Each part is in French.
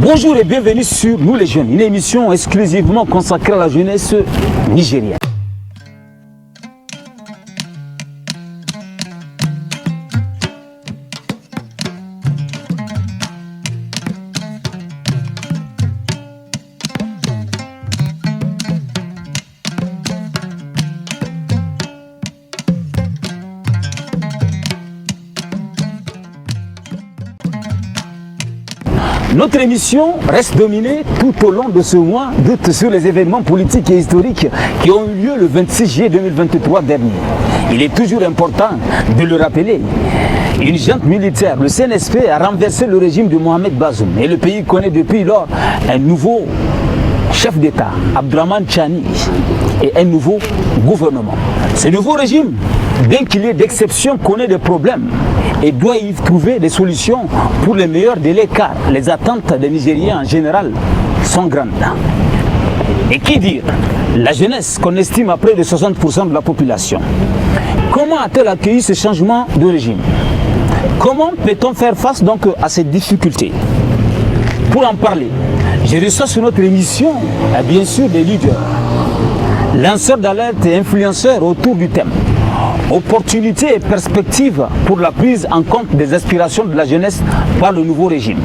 Bonjour et bienvenue sur Nous les Jeunes, une émission exclusivement consacrée à la jeunesse nigérienne. Notre émission reste dominée tout au long de ce mois d'août sur les événements politiques et historiques qui ont eu lieu le 26 juillet 2023 dernier. Il est toujours important de le rappeler. Une junte militaire, le CNSP, a renversé le régime de Mohamed Bazoum et le pays connaît depuis lors un nouveau chef d'État, Abdraman Chani, et un nouveau gouvernement. Ce nouveau régime, bien qu'il ait d'exception, connaît des problèmes et doit y trouver des solutions pour les meilleurs délais car les attentes des Nigériens en général sont grandes. Et qui dire, la jeunesse qu'on estime à près de 60% de la population. Comment a-t-elle accueilli ce changement de régime? Comment peut-on faire face donc à ces difficultés? Pour en parler, je reçois sur notre émission bien sûr des leaders, lanceurs d'alerte et influenceurs autour du thème. Opportunités et perspectives pour la prise en compte des aspirations de la jeunesse par le nouveau régime.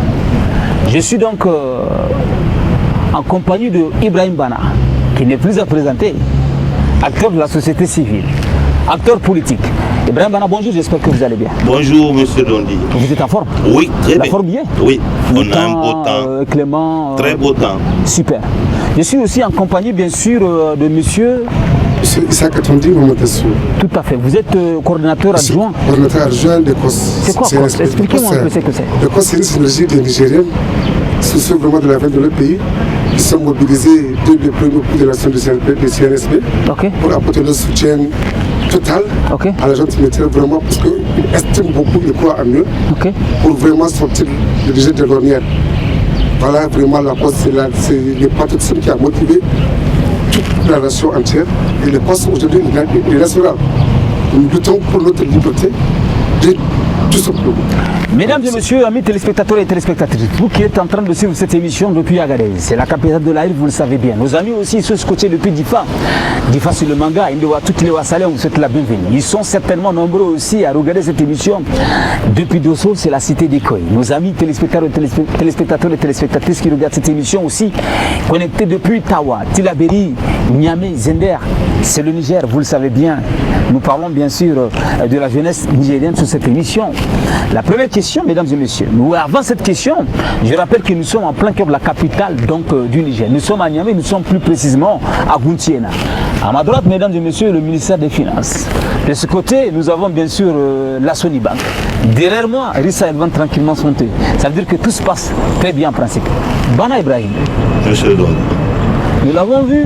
Je suis donc en compagnie de Ibrahim Bana, qui n'est plus à présenter, acteur de la société civile, acteur politique. Ibrahim Bana, bonjour, j'espère que vous allez bien. Bonjour, monsieur Dondi. Vous êtes en forme? Oui, très bien. La forme bien? Oui, on a un beau temps. Clément. Très beau temps. Super. Je suis aussi en compagnie, bien sûr, de monsieur... Monsieur Issa Katondi, Mamadou. Tout à fait. Vous êtes coordinateur adjoint. Coordinateur adjoint de COS. C'est quoi COS? Expliquez-moi un peu ce que c'est. Le COS, c'est une synergie des Nigériens, soucieux vraiment de la fin de leur pays. Ils sont mobilisés dès le premier coup de l'action du CNSP pour apporter leur soutien total à la junte militaire, vraiment, parce qu'ils estiment beaucoup, ils croient en eux, pour vraiment sortir le régime de l'ornière. Voilà vraiment la cause, c'est le patriotisme qui a motivé toute la nation entière. Et le poste aujourd'hui, il est national. Nous luttons pour notre liberté, tout simplement. Mesdames et messieurs, amis téléspectateurs et téléspectatrices, vous qui êtes en train de suivre cette émission depuis Agadez, c'est la capitale de l'Aïr, vous le savez bien. Nos amis aussi sont scotchés depuis Difa. Difa sur le manga, Indewa, toutes les Wassalais, on vous souhaite la bienvenue. Ils sont certainement nombreux aussi à regarder cette émission depuis Dosso, c'est la cité d'Ikoy. Nos amis téléspectateurs et téléspectatrices qui regardent cette émission aussi, connectés depuis Tawa, Tilaberi, Niamey, Zender, c'est le Niger, vous le savez bien. Nous parlons bien sûr de la jeunesse nigérienne sur cette émission. La première question, mesdames et messieurs, avant cette question, je rappelle que nous sommes en plein cœur de la capitale donc, du Niger. Nous sommes à Niamey, nous sommes plus précisément à Gountiena. À ma droite, mesdames et messieurs, le ministère des Finances. De ce côté, nous avons bien sûr la Sony Bank. Derrière moi, Rissa Elvan tranquillement son thé. Ça veut dire que tout se passe très bien en principe. Bana Ibrahim. Monsieur Dondi. Nous l'avons vu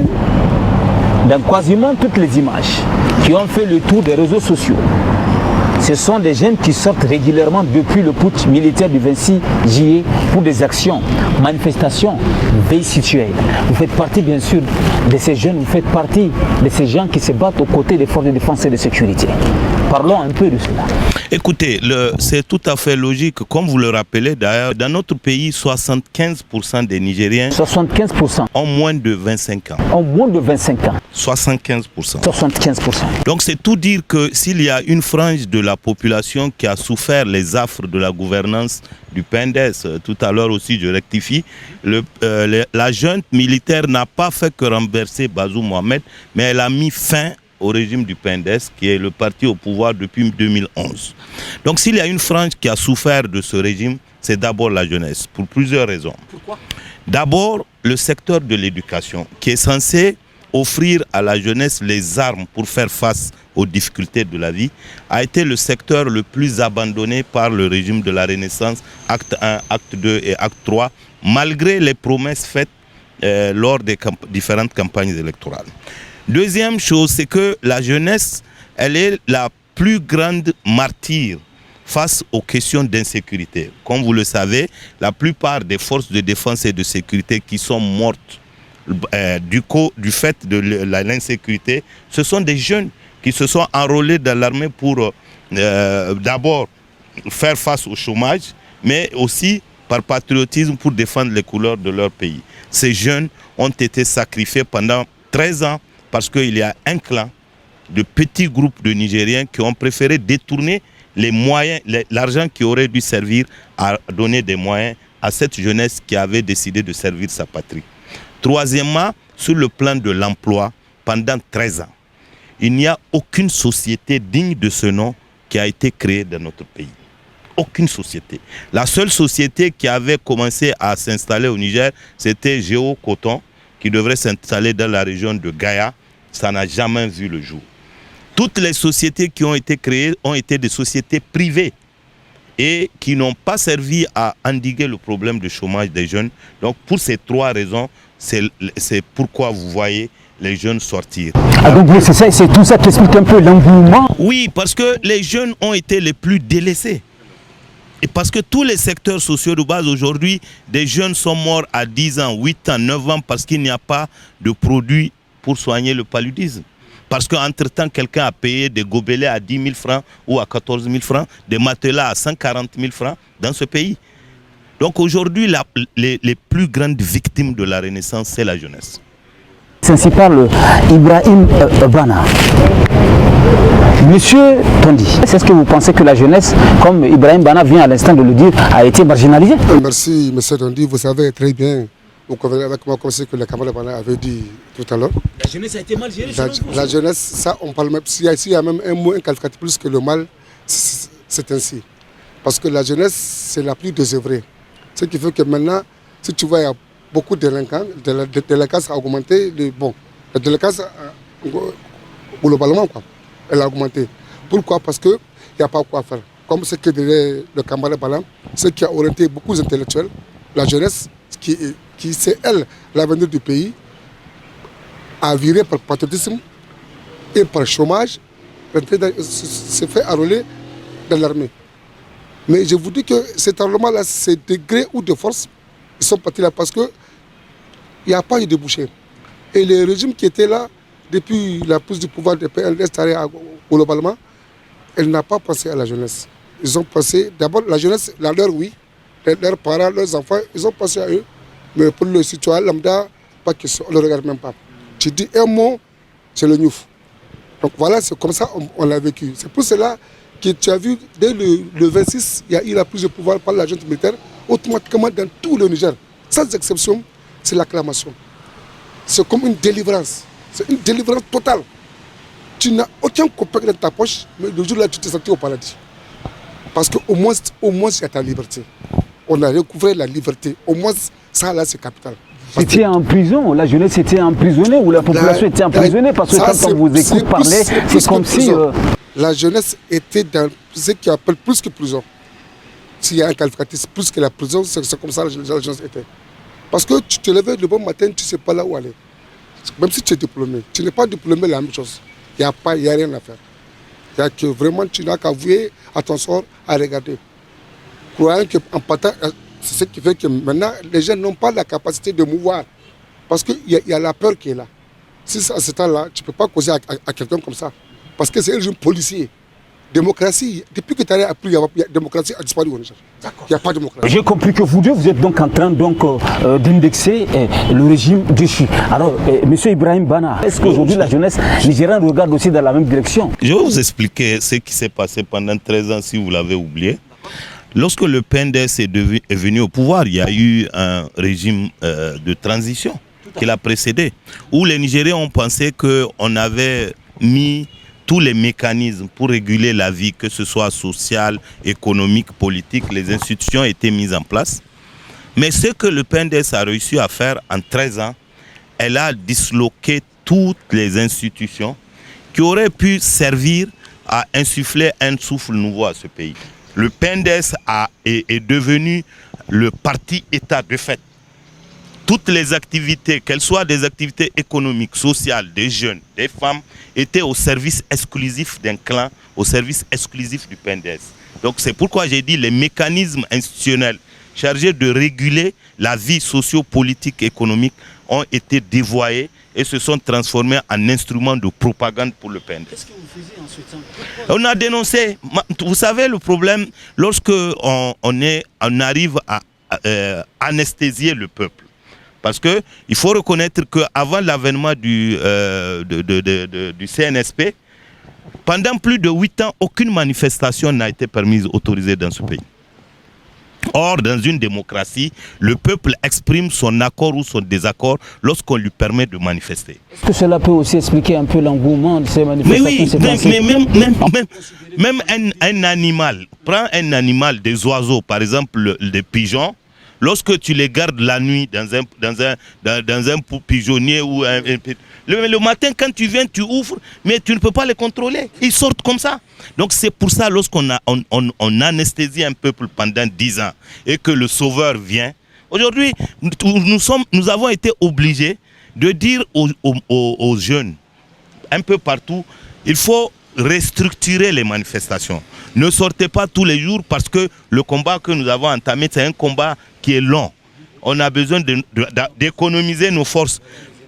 dans quasiment toutes les images qui ont fait le tour des réseaux sociaux. Ce sont des jeunes qui sortent régulièrement depuis le putsch militaire du 26 juillet pour des actions, manifestations, veille situelle. Vous faites partie bien sûr de ces jeunes, vous faites partie de ces gens qui se battent aux côtés des forces de défense et de sécurité. Parlons un peu de cela. Écoutez, c'est tout à fait logique, comme vous le rappelez d'ailleurs, dans notre pays, 75% des Nigériens 75% ont moins de 25 ans. Ont moins de 25 ans. 75%. 75%. Donc c'est tout dire que s'il y a une frange de la population qui a souffert les affres de la gouvernance du PNDES, tout à l'heure aussi je rectifie, la junte militaire n'a pas fait que renverser Bazoum Mohamed, mais elle a mis fin au régime du PNDES, qui est le parti au pouvoir depuis 2011. Donc s'il y a une frange qui a souffert de ce régime, c'est d'abord la jeunesse, pour plusieurs raisons. Pourquoi? D'abord, le secteur de l'éducation, qui est censé offrir à la jeunesse les armes pour faire face aux difficultés de la vie, a été le secteur le plus abandonné par le régime de la Renaissance, acte 1, acte 2 et acte 3, malgré les promesses faites lors des différentes campagnes électorales. Deuxième chose, c'est que la jeunesse, elle est la plus grande martyre face aux questions d'insécurité. Comme vous le savez, la plupart des forces de défense et de sécurité qui sont mortes du fait de l'insécurité, ce sont des jeunes qui se sont enrôlés dans l'armée pour d'abord faire face au chômage, mais aussi par patriotisme pour défendre les couleurs de leur pays. Ces jeunes ont été sacrifiés pendant 13 ans parce qu'il y a un clan de petits groupes de Nigériens qui ont préféré détourner les moyens, l'argent qui aurait dû servir à donner des moyens à cette jeunesse qui avait décidé de servir sa patrie. Troisièmement, sur le plan de l'emploi, pendant 13 ans, il n'y a aucune société digne de ce nom qui a été créée dans notre pays. Aucune société. La seule société qui avait commencé à s'installer au Niger, c'était Géo Coton, qui devrait s'installer dans la région de Gaïa. Ça n'a jamais vu le jour. Toutes les sociétés qui ont été créées ont été des sociétés privées et qui n'ont pas servi à endiguer le problème de chômage des jeunes. Donc pour ces trois raisons, c'est pourquoi vous voyez les jeunes sortir. Ah donc c'est tout ça qui explique un peu l'engouement. Oui, parce que les jeunes ont été les plus délaissés. Et parce que tous les secteurs sociaux de base aujourd'hui, des jeunes sont morts à 10 ans, 8 ans, 9 ans parce qu'il n'y a pas de produits pour soigner le paludisme. Parce qu'entre-temps, quelqu'un a payé des gobelets à 10 000 francs ou à 14 000 francs, des matelas à 140 000 francs dans ce pays. Donc aujourd'hui, les plus grandes victimes de la Renaissance, c'est la jeunesse. Ainsi parle Ibrahim Bana. Monsieur Tondi, est-ce que vous pensez que la jeunesse, comme Ibrahim Bana vient à l'instant de le dire, a été marginalisée? Merci, monsieur Tondi. Vous savez très bien, vous convenez avec moi comme ce que le camarade Bana avait dit tout à l'heure. La jeunesse a été mal gérée. La jeunesse, ça, on parle même. S'il y a même un mot, un qualificatif plus que le mal, c'est ainsi. Parce que la jeunesse, c'est la plus désœuvrée. Ce qui fait que maintenant, si tu vois, il y a beaucoup de délinquants, la délinquance a augmenté. La délinquance, globalement, quoi, elle a augmenté. Pourquoi? Parce qu'il n'y a pas quoi faire. Comme ce que disait le camarade Balam, ce qui a orienté beaucoup d'intellectuels, la jeunesse, qui c'est elle, l'avenir du pays, a viré par patriotisme et par chômage, s'est fait enrôler dans l'armée. Mais je vous dis que cet enrôlement-là, c'est de gré ou de force, ils sont partis là parce qu'il n'y a pas eu de débouché. Et le régime qui était là, depuis la prise du pouvoir de PNDS globalement, elle n'a pas pensé à la jeunesse. Ils ont pensé, d'abord la jeunesse, la leur oui, leurs parents, leurs enfants, ils ont pensé à eux. Mais pour le citoyen lambda, pas question, on ne le regarde même pas. Tu dis un mot, c'est le Niouf. Donc voilà, c'est comme ça on l'a vécu. C'est pour cela que tu as vu, dès le 26, il y a eu la prise de pouvoir par la junte militaire, automatiquement dans tout le Niger. Sans exception, c'est l'acclamation. C'est comme une délivrance. C'est une délivrance totale. Tu n'as aucun copain dans ta poche, mais le jour-là, tu t'es senti au paradis. Parce qu'au moins, il y a ta liberté. On a recouvré la liberté. Au moins, ça, là, c'est capital. C'était en prison, la jeunesse était emprisonnée ou la population était emprisonnée? Parce que quand on vous écoute parler, c'est comme si... La jeunesse était dans ce qu'on appelle plus que prison. S'il y a un qualificatif plus que la prison, c'est comme ça que la jeunesse était. Parce que tu te levais le bon matin, tu ne sais pas là où aller. Même si tu es diplômé, tu n'es pas diplômé, la même chose. Il n'y a rien à faire. Il y a que vraiment, tu n'as qu'à vouer à ton sort à regarder. Croyant qu'en partant, c'est ce qui fait que maintenant, les gens n'ont pas la capacité de mouvoir. Parce qu'il y a la peur qui est là. Si à ce temps-là, tu ne peux pas causer à quelqu'un comme ça. Parce que c'est un régime policier. Démocratie, depuis que tu as appris, la démocratie a disparu au Niger. Il n'y a pas de démocratie. J'ai compris que vous deux, vous êtes donc en train d'indexer le régime déchu. Alors, M. Ibrahim Bana, est-ce qu'aujourd'hui la jeunesse nigérienne regarde aussi dans la même direction? Je vais vous expliquer ce qui s'est passé pendant 13 ans, si vous l'avez oublié. Lorsque le PNDS est venu au pouvoir, il y a eu un régime de transition qui l'a précédé, où les Nigériens ont pensé qu'on avait mis tous les mécanismes pour réguler la vie, que ce soit sociale, économique, politique, les institutions étaient mises en place. Mais ce que le PNDS a réussi à faire en 13 ans, elle a disloqué toutes les institutions qui auraient pu servir à insuffler un souffle nouveau à ce pays. Le PNDS est devenu le parti-État de fait. Toutes les activités, qu'elles soient des activités économiques, sociales, des jeunes, des femmes, étaient au service exclusif d'un clan, au service exclusif du PNDS. Donc c'est pourquoi j'ai dit les mécanismes institutionnels chargés de réguler la vie socio-politique et économique ont été dévoyés et se sont transformés en instruments de propagande pour le PNDS. Qu'est-ce que vous faisiez en ce temps? On a dénoncé. Vous savez, le problème, lorsque on arrive à anesthésier le peuple. Parce qu'il faut reconnaître qu'avant l'avènement du CNSP, pendant plus de 8 ans, aucune manifestation n'a été permise, autorisée dans ce pays. Or, dans une démocratie, le peuple exprime son accord ou son désaccord lorsqu'on lui permet de manifester. Est-ce que cela peut aussi expliquer un peu l'engouement de ces manifestations? Mais oui, même un animal, prends un animal, des oiseaux, par exemple des pigeons, lorsque tu les gardes la nuit dans un pigeonnier ou le matin quand tu viens, tu ouvres, mais tu ne peux pas les contrôler. Ils sortent comme ça. Donc c'est pour ça, lorsqu'on on anesthésie un peuple pendant 10 ans et que le sauveur vient, aujourd'hui, nous avons été obligés de dire aux jeunes, un peu partout, il faut restructurer les manifestations. Ne sortez pas tous les jours parce que le combat que nous avons entamé, c'est un combat qui est long. On a besoin d'économiser nos forces.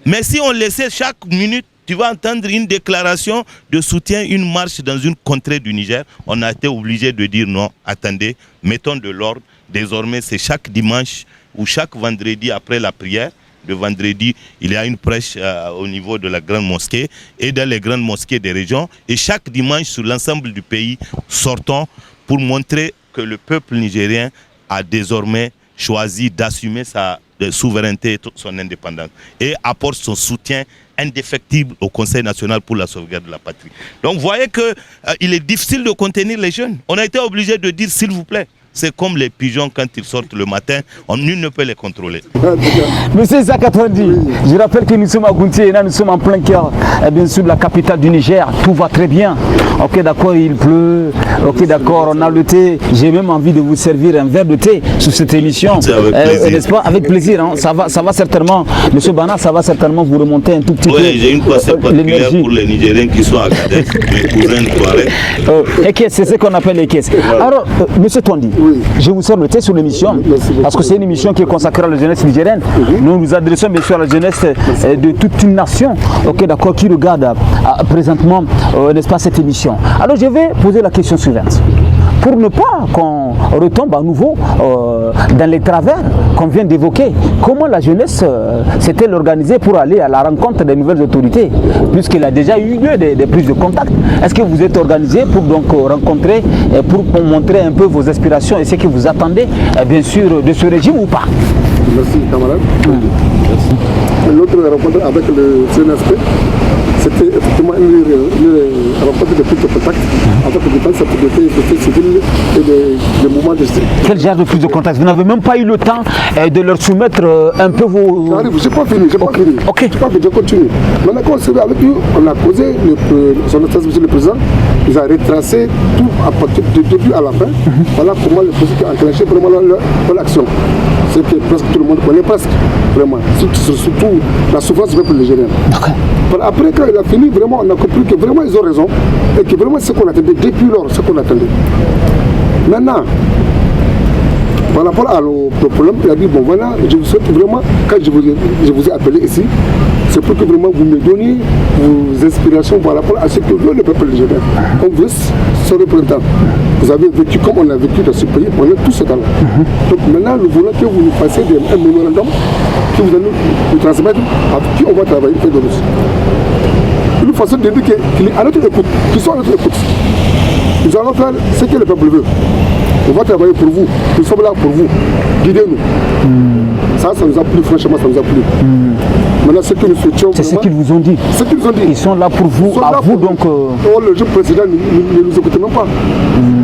Mais si on laissait chaque minute, tu vas entendre une déclaration de soutien, une marche dans une contrée du Niger. On a été obligé de dire non, attendez, mettons de l'ordre. Désormais, c'est chaque dimanche ou chaque vendredi après la prière. De vendredi, il y a une prêche au niveau de la grande mosquée et dans les grandes mosquées des régions. Et chaque dimanche, sur l'ensemble du pays, sortons pour montrer que le peuple nigérien a désormais choisi d'assumer sa souveraineté et son indépendance et apporte son soutien indéfectible au Conseil national pour la sauvegarde de la patrie. Donc vous voyez qu'il est difficile de contenir les jeunes. On a été obligé de dire s'il vous plaît. C'est comme les pigeons quand ils sortent le matin, nul ne peut les contrôler. Monsieur Isaac Atondi, je rappelle que nous sommes à Gountier et là nous sommes en plein cœur, bien sûr, de la capitale du Niger. Tout va très bien. Ok, d'accord, il pleut. Ok, d'accord, on a le thé. J'ai même envie de vous servir un verre de thé sur cette émission. C'est avec plaisir. N'est-ce pas? Avec plaisir. Hein. Ça va certainement, Monsieur Bana, ça va certainement vous remonter un tout petit peu. Oui, j'ai une pensée particulière pour les Nigériens qui sont à Agadez, mes cousins de Touareg. Ekes, c'est ce qu'on appelle Ekes. Alors, Monsieur Tondi, je vous sors le thé sur l'émission, parce que c'est une émission qui est consacrée à la jeunesse nigérienne. Nous nous adressons bien sûr à la jeunesse de toute une nation, ok, d'accord, qui regarde présentement, n'est-ce pas, cette émission. Alors je vais poser la question suivante. Pour ne pas qu'on retombe à nouveau dans les travers qu'on vient d'évoquer, comment la jeunesse s'est-elle organisée pour aller à la rencontre des nouvelles autorités, puisqu'il a déjà eu lieu des prises de contact? Est-ce que vous êtes organisé pour donc rencontrer, pour montrer un peu vos aspirations et ce que vous attendez, bien sûr, de ce régime ou pas? Merci, camarade. Merci. L'autre rencontre avec le CNSP, c'était effectivement une rencontre de prise de contact avec les défenses de la société civile et des mouvements de style. Quel genre de prise de contact? Vous n'avez même pas eu le temps de leur soumettre un peu vos... J'arrive, je n'ai pas fini, Ok. Je continue. Maintenant, quand on s'est vu avec eux, on a causé, son Excellence Monsieur le Président, ils ont retracé tout à partir du début à la fin. Voilà comment le président a enclenché vraiment leur action. C'est que presque tout le monde connaît, presque, vraiment. Surtout la souffrance du peuple nigérien. Après, quand il a fini, vraiment, on a compris que vraiment ils ont raison et que vraiment ce qu'on attendait, depuis lors, ce qu'on attendait. Maintenant, par rapport au problème, il a dit, bon voilà, je vous souhaite vraiment, quand je vous ai appelé ici, c'est pour que vraiment vous me donniez vos inspirations par rapport à ce que veut le peuple nigérien. On veut ce représentant. Vous avez vécu comme on a vécu dans ce pays pendant tout ce temps-là. Donc maintenant, nous voulons que vous nous fassiez un mémorandum que vous allez nous transmettre, avec qui on va travailler près de nous. Une façon de dire qu'il est à notre écoute, qu'ils sont à notre écoute. Nous allons faire ce que le peuple veut. On va travailler pour vous. Nous sommes là pour vous. Guidez-nous. Ça nous a plu, franchement, ça nous a plu. Maintenant, ce que nous souhaitions. C'est ce qu'ils vous ont dit. Ce qu'ils nous ont dit. Ils sont là pour vous, à vous donc. Le jeune président ne nous écoute même pas.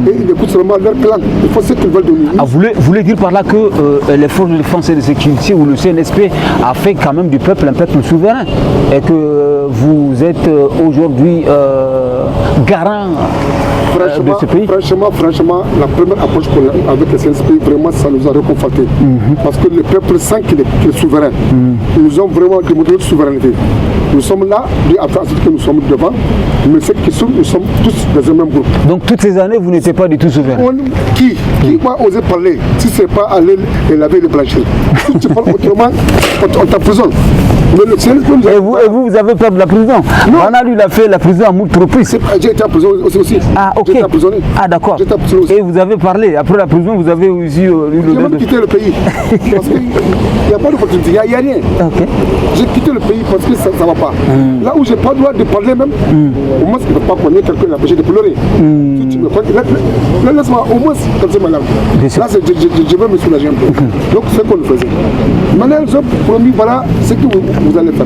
Et il écoute seulement leur plan. Il faut ce qu'ils veulent donner. Vous voulez dire par là que les forces de défense et de sécurité ou le CNSP a fait quand même du peuple un peuple souverain et que vous êtes aujourd'hui garant de ce pays? Franchement, la première approche qu'on a avec le CNSP, vraiment, ça nous a réconforté. Parce que le peuple sent qu'il est souverain. Ils nous ont vraiment démontré notre souveraineté. Nous sommes là, après que nous sommes devant, mais c'est que nous sommes tous dans un même groupe. Donc toutes ces années, vous n'étiez pas du tout souverain. Qui va oser parler si ce n'est pas aller les laver et les blanchir? Si tu parles autrement, on t'emprisonne. Et vous avez peur de la prison? Non. On a lui l'a fait la prison à mout propice. J'ai été en prison aussi. Ah, ok. J'ai été emprisonné. Ah, d'accord. Et vous avez parlé, après la prison, vous avez aussi eu le droit de... quitté le pays. Parce qu'il n'y a pas d'opportunité, il n'y a rien. Okay. J'ai quitté le pays parce que ça ne va pas. Là où je n'ai pas le droit de parler même, au moins je ne peux pas connaître quelqu'un qui a empêché de pleurer. Si tu me connais, laisse-moi au moins quand c'est malade. Là, je veux me soulager un peu. Donc c'est ce qu'on faisait. Maintenant, ils ont promis, voilà ce que vous allez faire.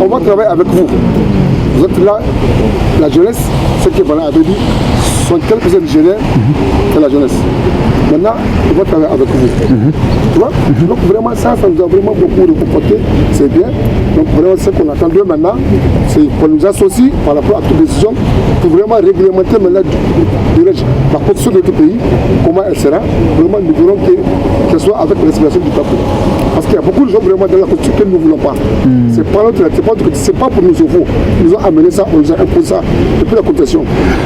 On va travailler avec vous. Vous êtes là, la jeunesse, ce que voilà avait dit, sont quelques Nigériens de la jeunesse. Maintenant, on va travailler avec vous. Tu vois? Donc vraiment ça nous a vraiment beaucoup réconforté, c'est bien. Donc vraiment ce qu'on attend d'eux maintenant, c'est qu'on nous associe par rapport à toute décision pour vraiment réglementer maintenant la position de notre pays, comment elle sera. Vraiment nous voulons qu'elle soit avec l'inspiration du peuple. Parce qu'il y a beaucoup de gens vraiment dans la constitution que nous ne voulons pas. C'est pas pour nous au fond. Ils nous ont amené ça, on nous a imposé ça depuis la constitution.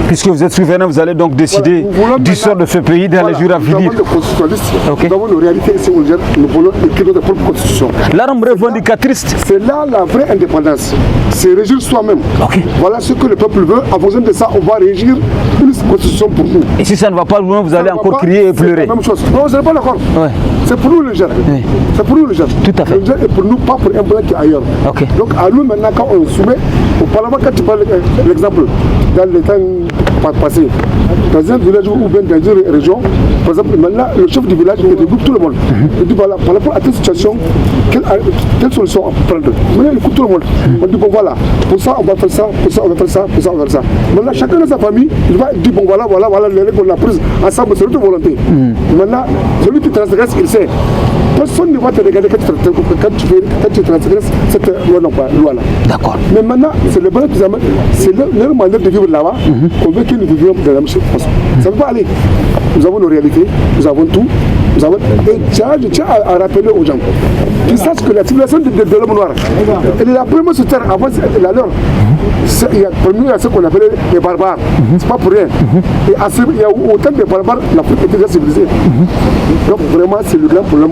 Puisque vous êtes souverain, vous allez donc décider du sort de ce pays dans les jours à venir. Nous avons des constitutionnalistes, nous avons nos réalités ici au Niger, nous voulons écrire notre propre constitution. L'arme revendicatrice, c'est là la vraie indépendance. C'est régir soi-même. Voilà ce que le peuple veut. En fonction de ça, on va régir une constitution pour nous. Et si ça ne va pas loin, vous allez encore crier et pleurer. C'est la même chose. Non, vous n'êtes pas d'accord. C'est pour nous le Niger. C'est pour nous le Niger. Tout à fait. Le Niger est pour nous, pas pour un blanc qui est ailleurs. Donc à nous maintenant, quand on soumet au Parlement, quand tu parles l'exemple, dans les temps passés, dans un village ou bien dans une région, par exemple, maintenant, le chef du village regroupe tout le monde. Il dit voilà, par rapport à telle situation, quelle solution prendre? Maintenant, il écoute tout le monde. On dit bon voilà, pour ça on va faire ça, pour ça on va faire ça, pour ça on va faire ça. Maintenant, chacun de sa famille, il va dire bon voilà, les règles qu'on a prises ensemble, c'est notre volonté. Maintenant, celui qui transgresse, il sait. Personne ne va te regarder quand tu transgresses cette loi-là. D'accord. Mais maintenant, c'est le bon qu'ils amènent, c'est leur manière de vivre là-bas, qu'on veut que nous vivions dans la même chose. Ça ne peut pas aller. Nous avons nos réalités, nous avons tout. Et je tiens à rappeler aux gens qu'ils sachent que la civilisation de l'homme noir, elle est la première sur terre avant la leur. Il y a ce qu'on appelle les barbares. C'est pas pour rien. Et il y a autant de barbares, l'Afrique est déjà civilisée. Donc vraiment, c'est le grand problème.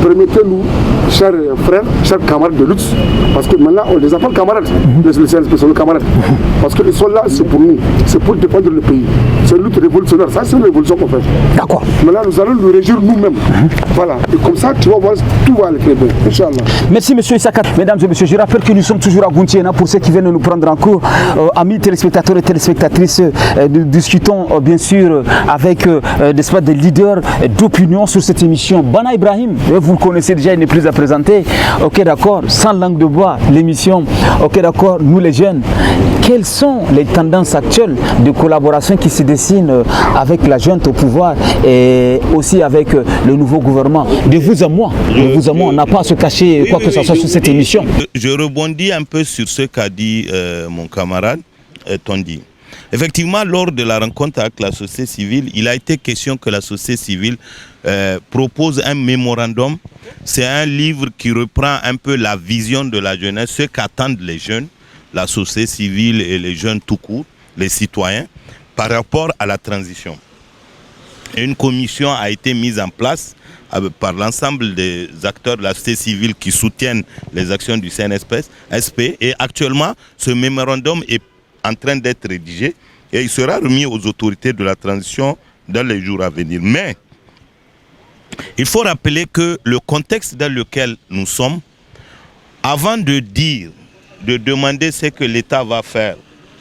Permettez-nous, chers frères, chers camarades de lutte, parce que maintenant on les appelle camarades, les CNSP sont nos camarades. Parce qu'ils sont là, c'est pour nous, c'est pour défendre le pays. C'est une lutte révolutionnaire, ça c'est une révolution qu'on fait. D'accord. Maintenant nous allons nous régir nous-mêmes. Voilà. Et comme ça, tu vas voir, tout va aller très bien. Inch'Allah. Merci M. Issaka. Mesdames et messieurs, je rappelle que nous sommes toujours à Gountiena pour ceux qui viennent nous prendre en cours. Amis téléspectateurs et téléspectatrices, nous discutons bien sûr avec des leaders d'opinion sur cette émission. Bana Ibrahim, vous le connaissez déjà, il n'est plus à présenter. Ok, d'accord, sans langue de bois, l'émission. Ok, d'accord, nous les jeunes. Quelles sont les tendances actuelles de collaboration qui se dessinent avec la junte au pouvoir et aussi avec le nouveau gouvernement? De vous à moi, on n'a pas à se cacher quoi que ce soit sur cette émission. Je rebondis un peu sur ce qu'a dit mon camarade Tondi. Effectivement, lors de la rencontre avec la société civile, il a été question que la société civile propose un mémorandum. C'est un livre qui reprend un peu la vision de la jeunesse, ce qu'attendent les jeunes, la société civile et les jeunes tout court, les citoyens, par rapport à la transition. Une commission a été mise en place par l'ensemble des acteurs de la société civile qui soutiennent les actions du CNSP. Et actuellement, ce mémorandum est en train d'être rédigé et il sera remis aux autorités de la transition dans les jours à venir. Mais il faut rappeler que le contexte dans lequel nous sommes, avant de dire, de demander ce que l'État va faire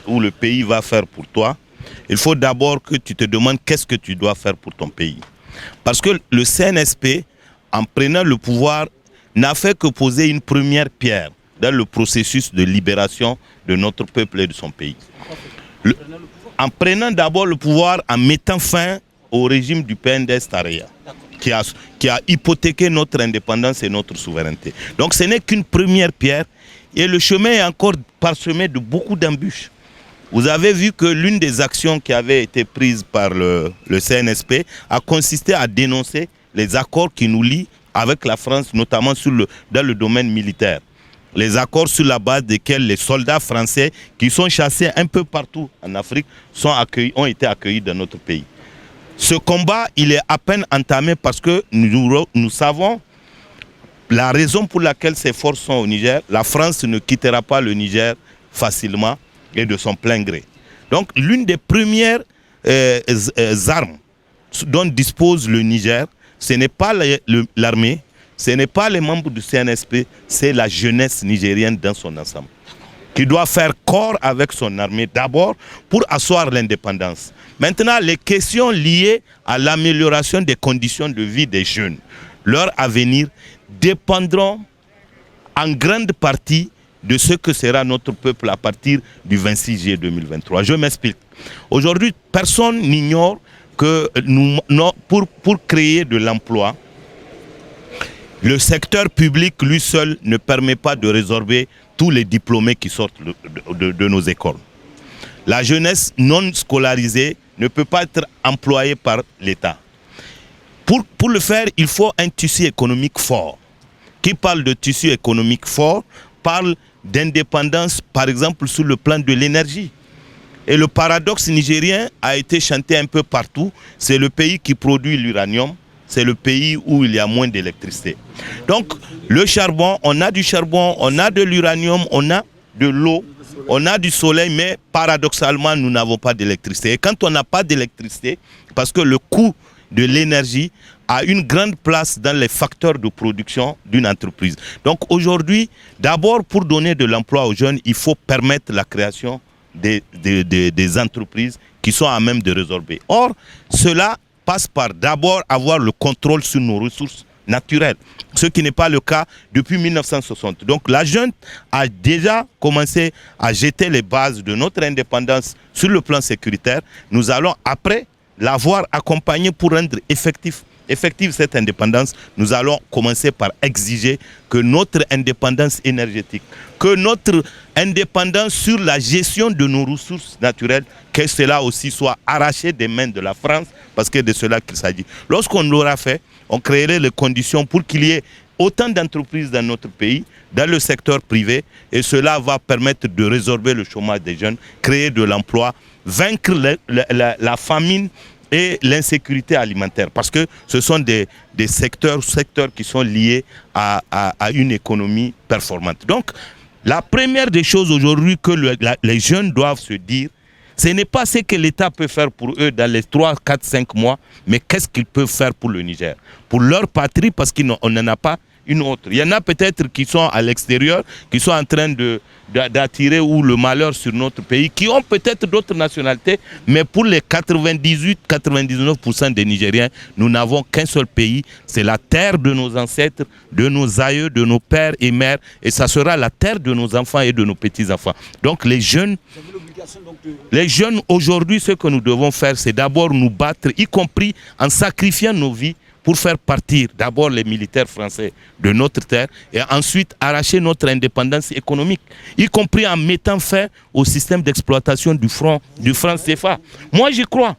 ou le pays va faire pour toi, il faut d'abord que tu te demandes qu'est-ce que tu dois faire pour ton pays. Parce que le CNSP, en prenant le pouvoir, n'a fait que poser une première pierre dans le processus de libération de notre peuple et de son pays. En prenant d'abord le pouvoir, en mettant fin au régime du PNDS Tareya, qui a hypothéqué notre indépendance et notre souveraineté. Donc ce n'est qu'une première pierre et le chemin est encore parsemé de beaucoup d'embûches. Vous avez vu que l'une des actions qui avait été prise par le CNSP a consisté à dénoncer les accords qui nous lient avec la France, notamment dans le domaine militaire. les accords sur la base desquels les soldats français qui sont chassés un peu partout en Afrique ont été accueillis dans notre pays. Ce combat, il est à peine entamé parce que nous savons la raison pour laquelle ces forces sont au Niger. La France ne quittera pas le Niger facilement et de son plein gré. Donc l'une des premières armes dont dispose le Niger, ce n'est pas l'armée, ce n'est pas les membres du CNSP, c'est la jeunesse nigérienne dans son ensemble, qui doit faire corps avec son armée d'abord pour asseoir l'indépendance. Maintenant, les questions liées à l'amélioration des conditions de vie des jeunes, leur avenir, dépendront en grande partie de ce que sera notre peuple à partir du 26 juillet 2023. Je m'explique. Aujourd'hui, personne n'ignore que pour créer de l'emploi, le secteur public, lui seul, ne permet pas de résorber tous les diplômés qui sortent de nos écoles. La jeunesse non scolarisée ne peut pas être employée par l'État. Pour le faire, il faut un tissu économique fort. Qui parle de tissu économique fort, parle d'indépendance, par exemple, sur le plan de l'énergie. Et le paradoxe nigérien a été chanté un peu partout. C'est le pays qui produit l'uranium, c'est le pays où il y a moins d'électricité. Donc, le charbon, on a du charbon, on a de l'uranium, on a de l'eau, on a du soleil, mais paradoxalement, nous n'avons pas d'électricité. Et quand on n'a pas d'électricité, parce que le coût de l'énergie a une grande place dans les facteurs de production d'une entreprise. Donc aujourd'hui, d'abord pour donner de l'emploi aux jeunes, il faut permettre la création des entreprises qui sont à même de résorber. Or, cela passe par d'abord avoir le contrôle sur nos ressources naturelles, ce qui n'est pas le cas depuis 1960. Donc la junte a déjà commencé à jeter les bases de notre indépendance sur le plan sécuritaire. Nous allons après l'avoir accompagné pour rendre effective cette indépendance. Nous allons commencer par exiger que notre indépendance énergétique, que notre indépendance sur la gestion de nos ressources naturelles, que cela aussi soit arraché des mains de la France, parce que c'est de cela qu'il s'agit. Lorsqu'on l'aura fait, on créerait les conditions pour qu'il y ait autant d'entreprises dans notre pays, dans le secteur privé, et cela va permettre de résorber le chômage des jeunes, créer de l'emploi, vaincre la famine et l'insécurité alimentaire, parce que ce sont des secteurs qui sont liés à une économie performante. Donc, la première des choses aujourd'hui que les jeunes doivent se dire, ce n'est pas ce que l'État peut faire pour eux dans les 3, 4, 5 mois, mais qu'est-ce qu'ils peuvent faire pour le Niger, pour leur patrie, parce qu'on n'en a pas une autre. Il y en a peut-être qui sont à l'extérieur, qui sont en train d'attirer le malheur sur notre pays, qui ont peut-être d'autres nationalités, mais pour les 98-99% des Nigériens, nous n'avons qu'un seul pays, c'est la terre de nos ancêtres, de nos aïeux, de nos pères et mères, et ça sera la terre de nos enfants et de nos petits-enfants. Donc les jeunes aujourd'hui, ce que nous devons faire, c'est d'abord nous battre, y compris en sacrifiant nos vies, pour faire partir d'abord les militaires français de notre terre et ensuite arracher notre indépendance économique, y compris en mettant fin au système d'exploitation du franc CFA. Moi, j'y crois.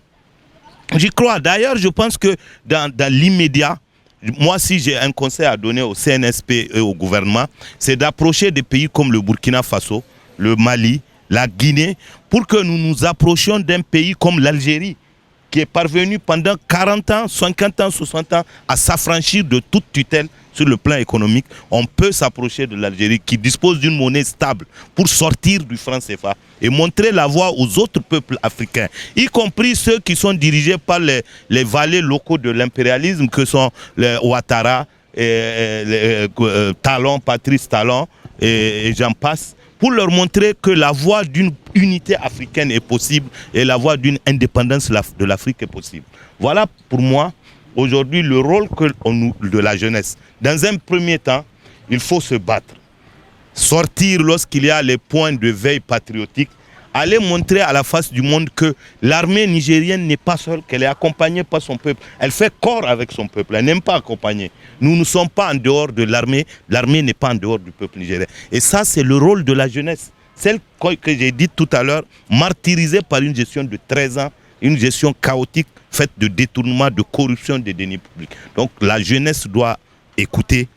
J'y crois. D'ailleurs, je pense que dans l'immédiat, moi, si j'ai un conseil à donner au CNSP et au gouvernement, c'est d'approcher des pays comme le Burkina Faso, le Mali, la Guinée, pour que nous nous approchions d'un pays comme l'Algérie, qui est parvenu pendant 40 ans, 50 ans, 60 ans à s'affranchir de toute tutelle sur le plan économique. On peut s'approcher de l'Algérie qui dispose d'une monnaie stable pour sortir du franc CFA et montrer la voie aux autres peuples africains, y compris ceux qui sont dirigés par les valets locaux de l'impérialisme que sont les Ouattara, Talon, Patrice Talon et j'en passe, pour leur montrer que la voie d'une unité africaine est possible et la voie d'une indépendance de l'Afrique est possible. Voilà pour moi aujourd'hui le rôle de la jeunesse. Dans un premier temps, il faut se battre. Sortir lorsqu'il y a les points de veille patriotique, aller montrer à la face du monde que l'armée nigérienne n'est pas seule, qu'elle est accompagnée par son peuple. Elle fait corps avec son peuple, elle n'aime pas accompagner. Nous ne sommes pas en dehors de l'armée n'est pas en dehors du peuple nigérien. Et ça, c'est le rôle de la jeunesse. Celle que j'ai dit tout à l'heure, martyrisée par une gestion de 13 ans, une gestion chaotique faite de détournement, de corruption des deniers publics. Donc la jeunesse doit écouter.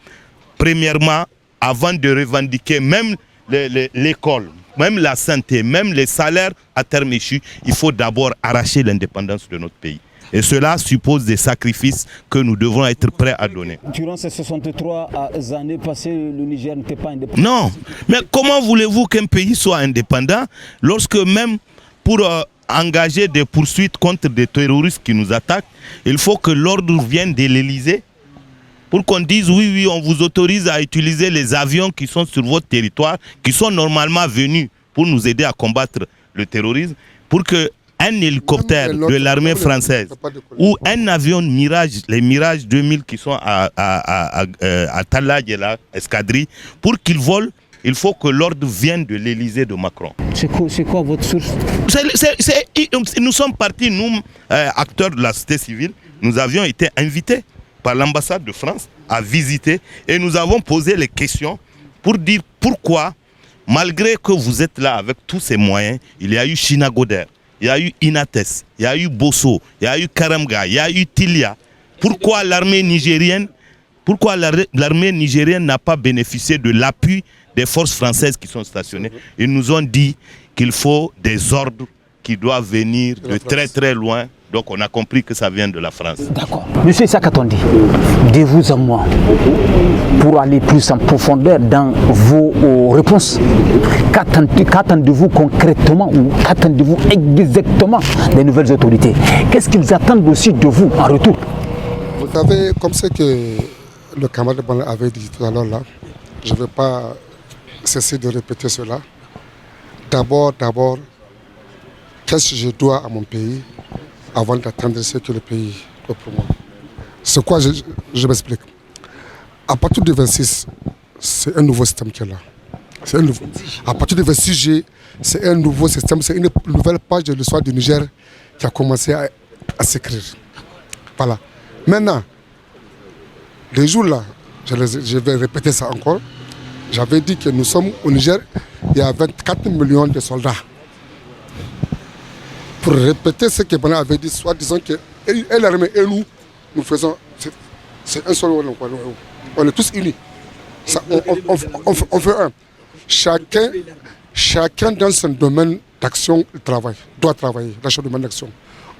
Premièrement, avant de revendiquer même l'école, même la santé, même les salaires à terme échu, il faut d'abord arracher l'indépendance de notre pays. Et cela suppose des sacrifices que nous devons être prêts à donner. Durant ces 63 années passées, le Niger n'était pas indépendant. Non, mais comment voulez-vous qu'un pays soit indépendant lorsque même pour engager des poursuites contre des terroristes qui nous attaquent, il faut que l'ordre vienne de l'Élysée pour qu'on dise oui, on vous autorise à utiliser les avions qui sont sur votre territoire, qui sont normalement venus pour nous aider à combattre le terrorisme, pour que un hélicoptère de l'armée française ou un avion Mirage, les Mirage 2000 qui sont à Talage et la escadrille, pour qu'ils volent, il faut que l'ordre vienne de l'Élysée de Macron. C'est quoi votre source? Nous sommes partis, nous, acteurs de la société civile, nous avions été invités par l'ambassade de France à visiter et nous avons posé les questions pour dire pourquoi, malgré que vous êtes là avec tous ces moyens, il y a eu Chinagoder, il y a eu Inates, il y a eu Bosso, il y a eu Karamga, il y a eu Tilia. Pourquoi l'armée nigérienne n'a pas bénéficié de l'appui des forces françaises qui sont stationnées? Ils nous ont dit qu'il faut des ordres qui doivent venir de très très loin. Donc on a compris que ça vient de la France. D'accord. Monsieur Issa Katondi, de vous à moi, pour aller plus en profondeur dans vos réponses, qu'attendez-vous concrètement ou qu'attendez-vous exactement des nouvelles autorités? Qu'est-ce qu'ils attendent aussi de vous en retour? Vous savez, comme c'est que le camarade Bala avait dit tout à l'heure là, je ne vais pas cesser de répéter cela. D'abord, qu'est-ce que je dois à mon pays avant d'attendre ce que le pays doit pour moi? C'est quoi, je m'explique. À partir du 26, c'est un nouveau système qui est là. C'est un nouveau. À partir du 26 juillet, c'est un nouveau système, c'est une nouvelle page de l'histoire du Niger qui a commencé à s'écrire. Voilà. Maintenant, les jours là, je vais répéter ça encore, j'avais dit que nous sommes au Niger, il y a 24 millions de soldats. Pour répéter ce que Bana avait dit, soit disant que l'armée et nous faisons, c'est un seul, on est tous unis. Ça, on fait un. Chacun dans son domaine d'action doit travailler dans son domaine d'action.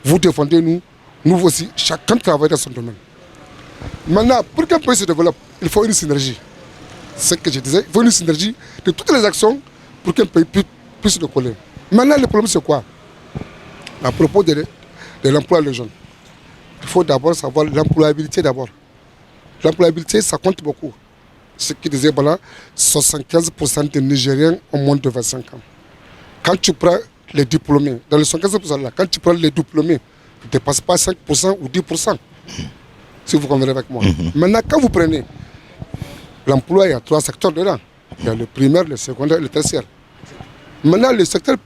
Vous défendez nous aussi, chacun travaille dans son domaine. Maintenant, pour qu'un pays se développe, il faut une synergie. C'est ce que je disais, il faut une synergie de toutes les actions pour qu'un pays puisse décoller. Maintenant, le problème c'est quoi? À propos de l'emploi des jeunes, il faut d'abord savoir l'employabilité d'abord. L'employabilité, ça compte beaucoup. Ce qui disait, voilà, 75% des Nigériens ont moins de 25 ans. Quand tu prends les diplômés, dans les 75% là, quand tu prends les diplômés, tu ne dépasses pas 5% ou 10%. Si vous convenez avec moi. Maintenant, quand vous prenez l'emploi, il y a 3 secteurs dedans. Il y a le primaire, le secondaire et le tertiaire. Maintenant, le secteur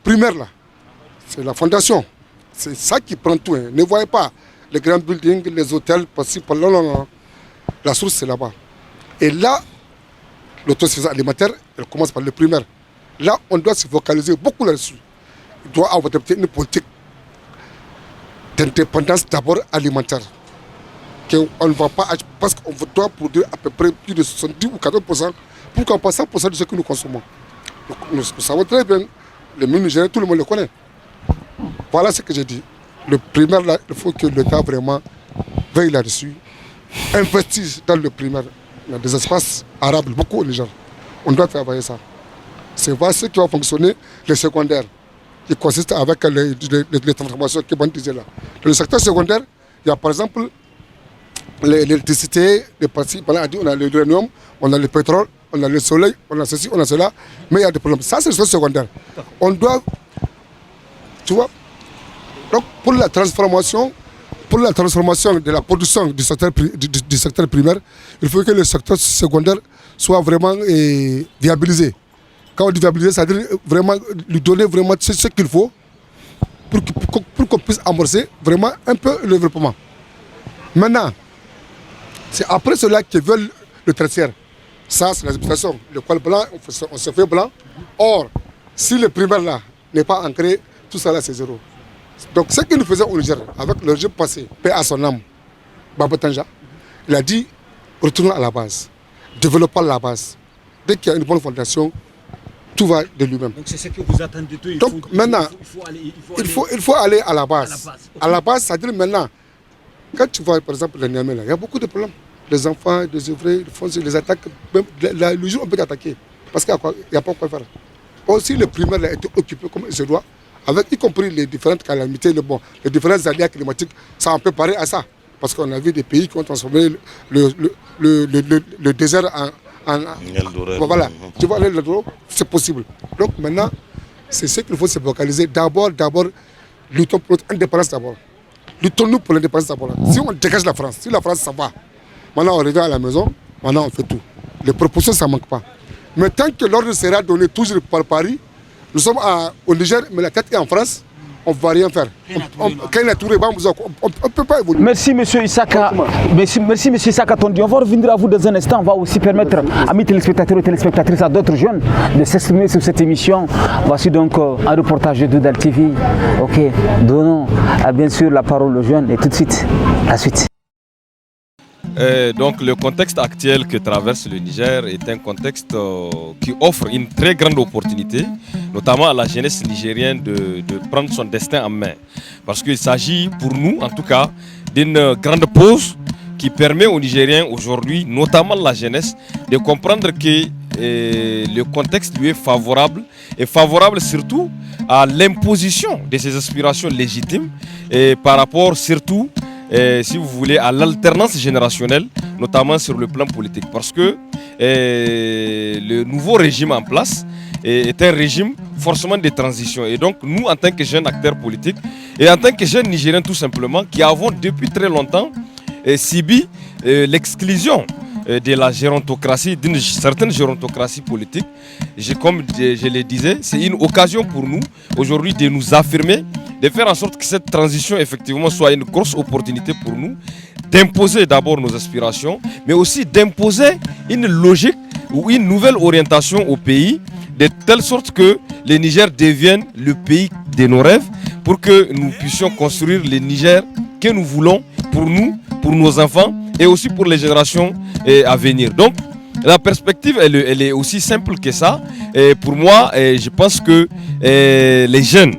primaire là, c'est la fondation. C'est ça qui prend tout. Ne voyez pas les grands buildings, les hôtels, par-ci, par-là. Non. La source, c'est là-bas. Et là, l'autosuffisance alimentaire, elle commence par le primaire. Là, on doit se focaliser beaucoup là-dessus. Il doit avoir une politique d'indépendance d'abord alimentaire. On ne va pas, parce qu'on doit produire à peu près plus de 70 ou 80%, pourquoi pas 100% de ce que nous consommons. Nous savons très bien, le milieu nigérien, tout le monde le connaît. Voilà ce que j'ai dit. Le primaire, là, il faut que l'État vraiment veille là-dessus, investisse dans le primaire. Il y a des espaces arables, beaucoup au Niger. On doit travailler ça. C'est voir ce qui va fonctionner, le secondaire, qui consiste avec les transformations que Ban disait là. Dans le secteur secondaire, il y a par exemple l'électricité, les parties, on a l'uranium, on a le pétrole, on a le soleil, on a ceci, on a cela, mais il y a des problèmes. Ça, c'est le secteur secondaire. On doit, tu vois, donc pour la transformation de la production du secteur primaire, il faut que le secteur secondaire soit vraiment viabilisé. Quand on dit viabilisé, c'est-à-dire vraiment lui donner vraiment ce qu'il faut pour qu'on puisse amorcer vraiment un peu le développement. Maintenant, c'est après cela qu'ils veulent le tertiaire. Ça, c'est l'explication. L'école blanc, on se fait blanc. Or, si le primaire là n'est pas ancré, tout ça là c'est zéro. Donc ce que nous faisons au Niger, avec le régime passé, paix à son âme, Baba Tanja, il a dit retournons à la base. développant la base. Dès qu'il y a une bonne fondation, tout va de lui-même. Donc c'est ce que vous attendez de tout. Donc maintenant, il faut aller à la base. À la base, c'est-à-dire maintenant, quand tu vois par exemple le Niamey, il y a beaucoup de problèmes. Les enfants, les ouvriers, les attaques, même le jour on peut attaquer. Parce qu'il n'y a pas quoi faire. Aussi le primaire a été occupé comme il se doit, avec y compris les différentes calamités, les différents aléas climatiques, ça en peut parer à ça. Parce qu'on a vu des pays qui ont transformé le désert en voilà, tu vois, c'est possible. Donc maintenant, c'est ce qu'il faut se focaliser. D'abord, luttons pour notre indépendance d'abord. Luttons-nous pour l'indépendance d'abord. Si on dégage la France, si la France ça va, maintenant on revient à la maison, maintenant on fait tout. Les propositions, ça ne manque pas. Mais tant que l'ordre sera donné toujours par Paris, nous sommes au Niger, mais la tête est en France, on ne va rien faire. On ne peut pas évoluer. Merci M. Issaka. Merci M. Issaka Tondi. On va revenir à vous dans un instant. On va aussi permettre à mes téléspectateurs et téléspectatrices, à d'autres jeunes de s'exprimer sur cette émission. Voici donc un reportage de Doudal TV. Ok, donnons bien sûr la parole aux jeunes et tout de suite, la suite. Donc le contexte actuel que traverse le Niger est un contexte qui offre une très grande opportunité, notamment à la jeunesse nigérienne de prendre son destin en main. Parce qu'il s'agit pour nous, en tout cas, d'une grande pause qui permet aux Nigériens aujourd'hui, notamment la jeunesse, de comprendre que le contexte lui est favorable, et favorable surtout à l'imposition de ses aspirations légitimes et par rapport surtout si vous voulez, à l'alternance générationnelle, notamment sur le plan politique. Parce que le nouveau régime en place est un régime forcément de transition. Et donc, nous, en tant que jeunes acteurs politiques, et en tant que jeunes Nigériens tout simplement, qui avons depuis très longtemps subi l'exclusion de la gérontocratie, d'une certaine gérontocratie politique, comme je le disais, c'est une occasion pour nous aujourd'hui de nous affirmer, de faire en sorte que cette transition effectivement soit une grosse opportunité pour nous, d'imposer d'abord nos aspirations, mais aussi d'imposer une logique ou une nouvelle orientation au pays, de telle sorte que le Niger devienne le pays de nos rêves, pour que nous puissions construire le Niger que nous voulons pour nous, pour nos enfants et aussi pour les générations à venir. Donc la perspective elle est aussi simple que ça. Et pour moi, je pense que les jeunes,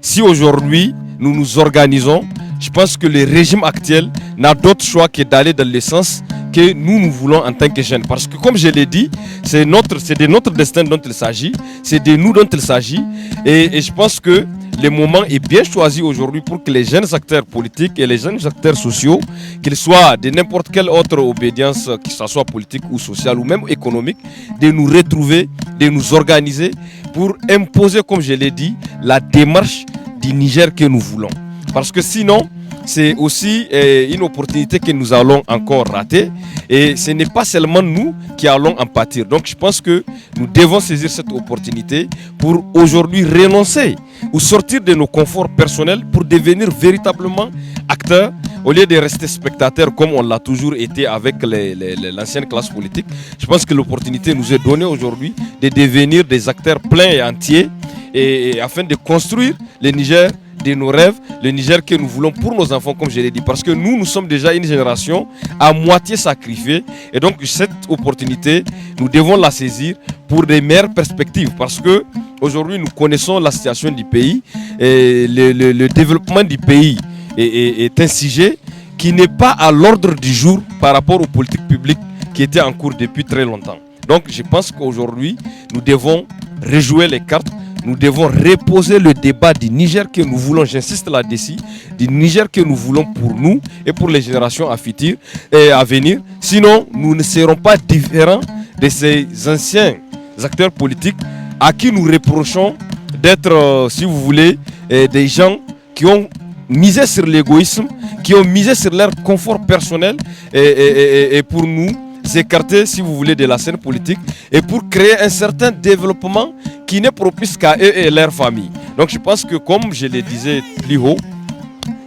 si aujourd'hui nous nous organisons, je pense que le régime actuel n'a d'autre choix que d'aller dans le sens que nous voulons en tant que jeunes. Parce que comme je l'ai dit, c'est de notre destin dont il s'agit, c'est de nous dont il s'agit. Et je pense que le moment est bien choisi aujourd'hui pour que les jeunes acteurs politiques et les jeunes acteurs sociaux, qu'ils soient de n'importe quelle autre obédience, que ce soit politique ou sociale ou même économique, de nous retrouver, de nous organiser pour imposer, comme je l'ai dit, la démarche du Niger que nous voulons. Parce que sinon, c'est aussi une opportunité que nous allons encore rater. Et ce n'est pas seulement nous qui allons en pâtir. Donc je pense que nous devons saisir cette opportunité pour aujourd'hui renoncer ou sortir de nos conforts personnels pour devenir véritablement acteurs au lieu de rester spectateurs comme on l'a toujours été avec l'ancienne classe politique. Je pense que l'opportunité nous est donnée aujourd'hui de devenir des acteurs pleins et entiers et afin de construire le Niger de nos rêves, le Niger que nous voulons pour nos enfants, comme je l'ai dit, parce que nous sommes déjà une génération à moitié sacrifiée, et donc cette opportunité, nous devons la saisir pour des meilleures perspectives, parce que aujourd'hui nous connaissons la situation du pays, et le développement du pays est un sujet qui n'est pas à l'ordre du jour par rapport aux politiques publiques qui étaient en cours depuis très longtemps. Donc je pense qu'aujourd'hui, nous devons rejouer les cartes. Nous devons reposer le débat du Niger que nous voulons, j'insiste là-dessus, du Niger que nous voulons pour nous et pour les générations à venir. Sinon, nous ne serons pas différents de ces anciens acteurs politiques à qui nous reprochons d'être, si vous voulez, des gens qui ont misé sur l'égoïsme, qui ont misé sur leur confort personnel et pour nous s'écarter, si vous voulez, de la scène politique et pour créer un certain développement qui n'est propice qu'à eux et leur famille. Donc je pense que, comme je le disais plus haut,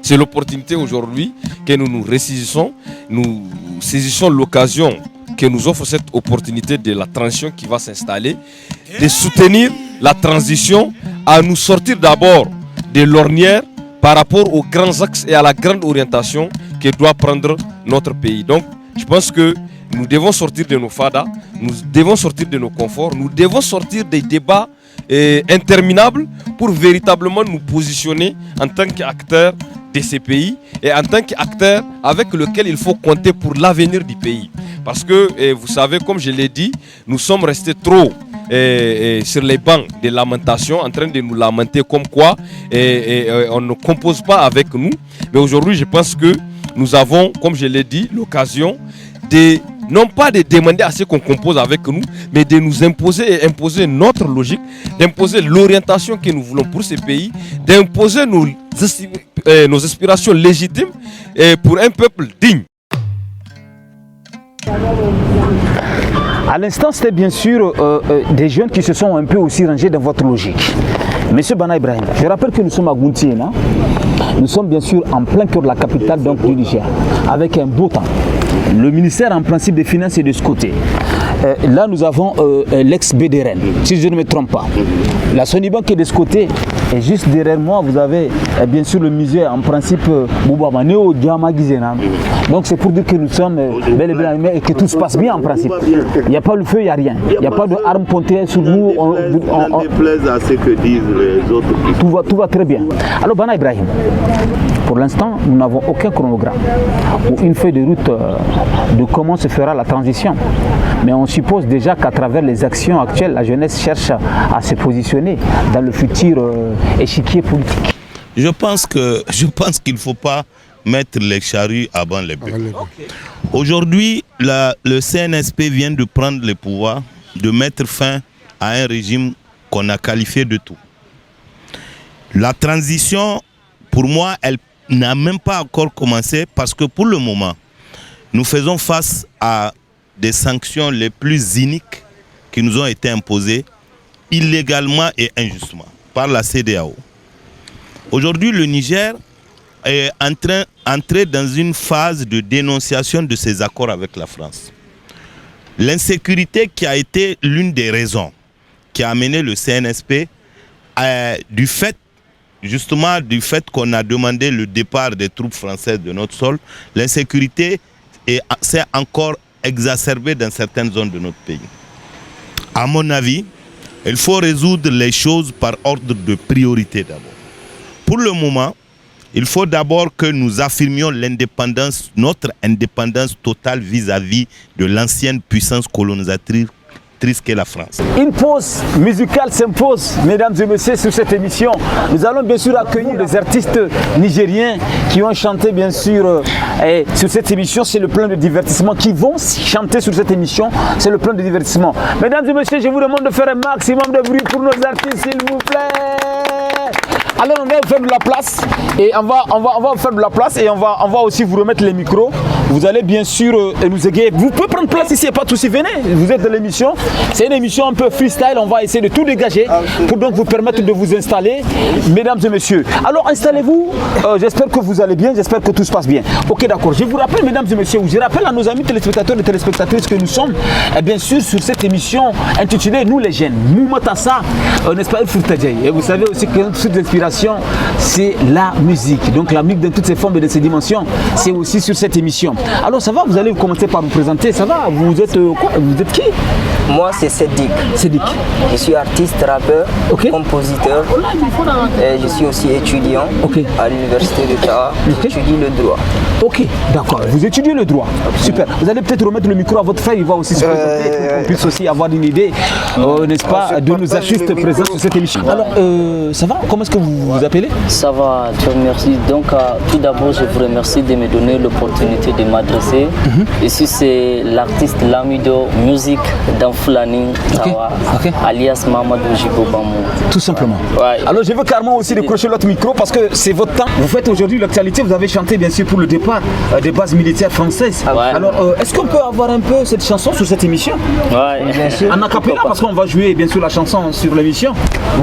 c'est l'opportunité aujourd'hui que nous nous ressaisissons. Nous saisissons l'occasion que nous offre cette opportunité de la transition qui va s'installer, de soutenir la transition, à nous sortir d'abord de l'ornière par rapport aux grands axes et à la grande orientation que doit prendre notre pays. Donc je pense que nous devons sortir de nos fadas, nous devons sortir de nos conforts, nous devons sortir des débats interminables pour véritablement nous positionner en tant qu'acteurs de ces pays et en tant qu'acteurs avec lequel il faut compter pour l'avenir du pays. Parce que, vous savez, comme je l'ai dit, nous sommes restés trop sur les bancs de lamentation, en train de nous lamenter comme quoi on ne compose pas avec nous. Mais aujourd'hui, je pense que nous avons, comme je l'ai dit, l'occasion de, non pas de demander à ce qu'on compose avec nous, mais de nous imposer et imposer notre logique, d'imposer l'orientation que nous voulons pour ces pays, d'imposer nos aspirations légitimes pour un peuple digne. À l'instant, c'était bien sûr des jeunes qui se sont un peu aussi rangés dans votre logique. Monsieur Bana Ibrahim, je rappelle que nous sommes à Gountié, non? Nous sommes bien sûr en plein cœur de la capitale donc, du Niger, avec un beau temps. Le ministère en principe des Finances est de ce côté. Là, nous avons l'ex-BDRN, si je ne me trompe pas. La Sonibank est de ce côté. Et juste derrière moi, vous avez bien sûr le musée en principe Boubama Néo Diamagizena. Donc c'est pour dire que nous sommes bel et bien et que tout se passe bien en principe. Il n'y a pas le feu, il n'y a rien. Il n'y a pas d'armes pointées sur nous. On déplaise à ce que disent les autres. Tout va très bien. Alors Bana Ibrahim, pour l'instant, nous n'avons aucun chronogramme ou une feuille de route de comment se fera la transition. Mais on suppose déjà qu'à travers les actions actuelles, la jeunesse cherche à se positionner dans le futur échiquier politique. Je pense qu'il ne faut pas mettre les charrues avant les bœufs. Okay. Aujourd'hui, le CNSP vient de prendre le pouvoir, de mettre fin à un régime qu'on a qualifié de tout. La transition, pour moi, elle n'a même pas encore commencé parce que pour le moment, nous faisons face à des sanctions les plus iniques qui nous ont été imposées illégalement et injustement par la CEDEAO. Aujourd'hui, le Niger est entré dans une phase de dénonciation de ces accords avec la France. L'insécurité qui a été l'une des raisons qui a amené le CNSP du fait qu'on a demandé le départ des troupes françaises de notre sol, l'insécurité s'est encore exacerbée dans certaines zones de notre pays. À mon avis, il faut résoudre les choses par ordre de priorité d'abord. Pour le moment, il faut d'abord que nous affirmions l'indépendance, notre indépendance totale vis-à-vis de l'ancienne puissance colonisatrice qu'est la France. Une pause musicale s'impose, mesdames et messieurs, sur cette émission. Nous allons bien sûr accueillir les artistes nigériens qui ont chanté bien sûr sur cette émission. C'est le plan de divertissement qui vont chanter sur cette émission. C'est le plan de divertissement. Mesdames et messieurs, je vous demande de faire un maximum de bruit pour nos artistes, s'il vous plaît. Alors on va faire de la place et on va faire de la place et on va aussi vous remettre les micros. Vous allez bien sûr nous égayer. Vous pouvez prendre place ici, pas de souci, venez. Vous êtes de l'émission. C'est une émission un peu freestyle. On va essayer de tout dégager pour donc vous permettre de vous installer, mesdames et messieurs. Alors installez-vous. J'espère que vous allez bien. J'espère que tout se passe bien. Ok, d'accord. Je vous rappelle, mesdames et messieurs, je rappelle à nos amis téléspectateurs et téléspectatrices que nous sommes bien sûr sur cette émission intitulée Nous les jeunes. Moumatassa, n'est-ce pas, et vous savez aussi que notre d'inspiration, c'est la musique. Donc la musique dans toutes ses formes et de ses dimensions, c'est aussi sur cette émission. Alors ça va, vous allez commencer par vous présenter. Ça va, vous êtes quoi? Vous êtes qui? Moi c'est Cédric. Cédric. Je suis artiste, rappeur, compositeur. Et je suis aussi étudiant à l'université de Tawa. J'étudie le droit. Ok, d'accord. Vous étudiez le droit. Super. Vous allez peut-être remettre le micro à votre frère, il va aussi se présenter pour qu'on puisse aussi avoir une idée, n'est-ce pas, de nos artistes présents sur cette émission. Alors, ça va? Comment est-ce que vous vous appelez? Ça va, je vous remercie. Donc, tout d'abord, je vous remercie de me donner l'opportunité de m'adresser. Ici, c'est l'artiste Lamido Music d'Anfulani Tawa, alias Mamadou Jibobamou. Tout simplement. Ouais. Alors, je veux carrément aussi décrocher l'autre micro parce que c'est votre temps. Vous faites aujourd'hui l'actualité, vous avez chanté bien sûr pour le départ des bases militaires françaises. Alors, est-ce qu'on peut avoir un peu cette chanson sur cette émission? Oui, bien sûr. En acapella, parce qu'on va jouer bien sûr la chanson sur l'émission.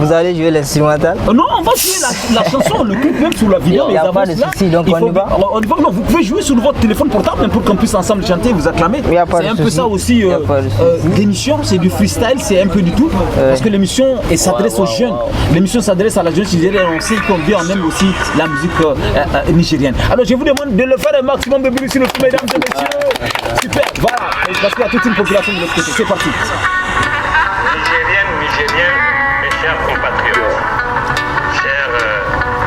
Vous allez jouer l'instrumental? Non, on va jouer la chanson, le clip même sur la vidéo. Il n'y a pas de souci, donc on y va. Non, vous pouvez jouer sur votre téléphone portable pour qu'on puisse ensemble chanter, vous acclamer. C'est un peu ça aussi l'émission. l'émission, c'est du freestyle, c'est un peu du tout. Parce que l'émission s'adresse aux jeunes. L'émission s'adresse à la jeunesse nigérienne. On sait qu'on vit, on aime aussi la musique nigérienne. Alors je vous demande de le faire un maximum de bruit sur le feu, mesdames et messieurs. Super, voilà. Parce qu'il y a toute une population de l'autre côté. C'est parti. Nigériens, mes chers compatriotes,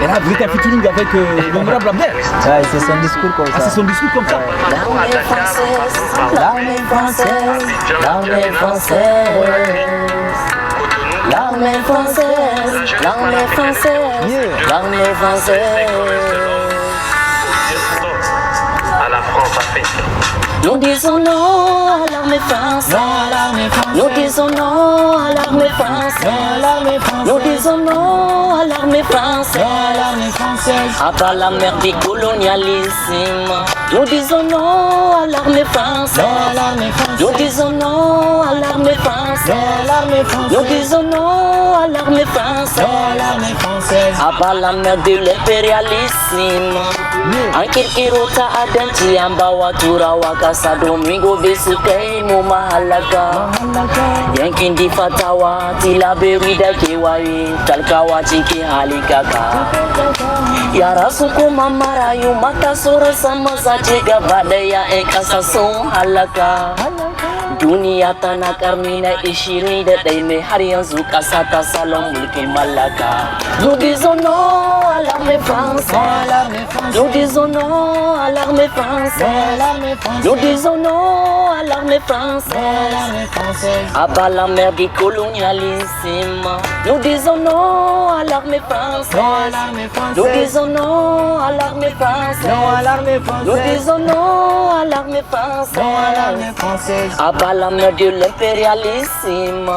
et là, vous êtes en featuring avec l'honorable Abdel. Ouais, c'est son discours comme ça. Ah, c'est son discours comme ça. L'armée française, l'armée française, l'armée française, l'armée française, l'armée française, l'armée française. à la France africaine. Nous disons non à l'armée française. Nous disons non à l'armée française. Nous disons non à l'armée française. À part la mer du colonialisme. Nous disons non à l'armée française. Nous disons non à l'armée française. Nous disons non à l'armée française. À part la mer de l'impérialisme. En Kirkirota Adanti Ambawa Turawaka Sadomingo Besukai Mumahalaka Yankin di Fatawa Tilaberida Kiwai Talkawa Chiki Halikaka Yarasuko Mamarayu Makasura Samasa Chiga Badaya Ekasasun Halaka Dunia tanah karmina ishiri de me hari yanzu kasa ta salon mulkin mallaka. Nous disons non à l'armée française. Nous disons non à l'armée française. Nous disons non à l'armée française. À bas la mer du colonialisme. Nous disons non à l'armée française. Nous disons non à l'armée française. Nous disons non à l'armée française. À bas la mer de l'impérialisme.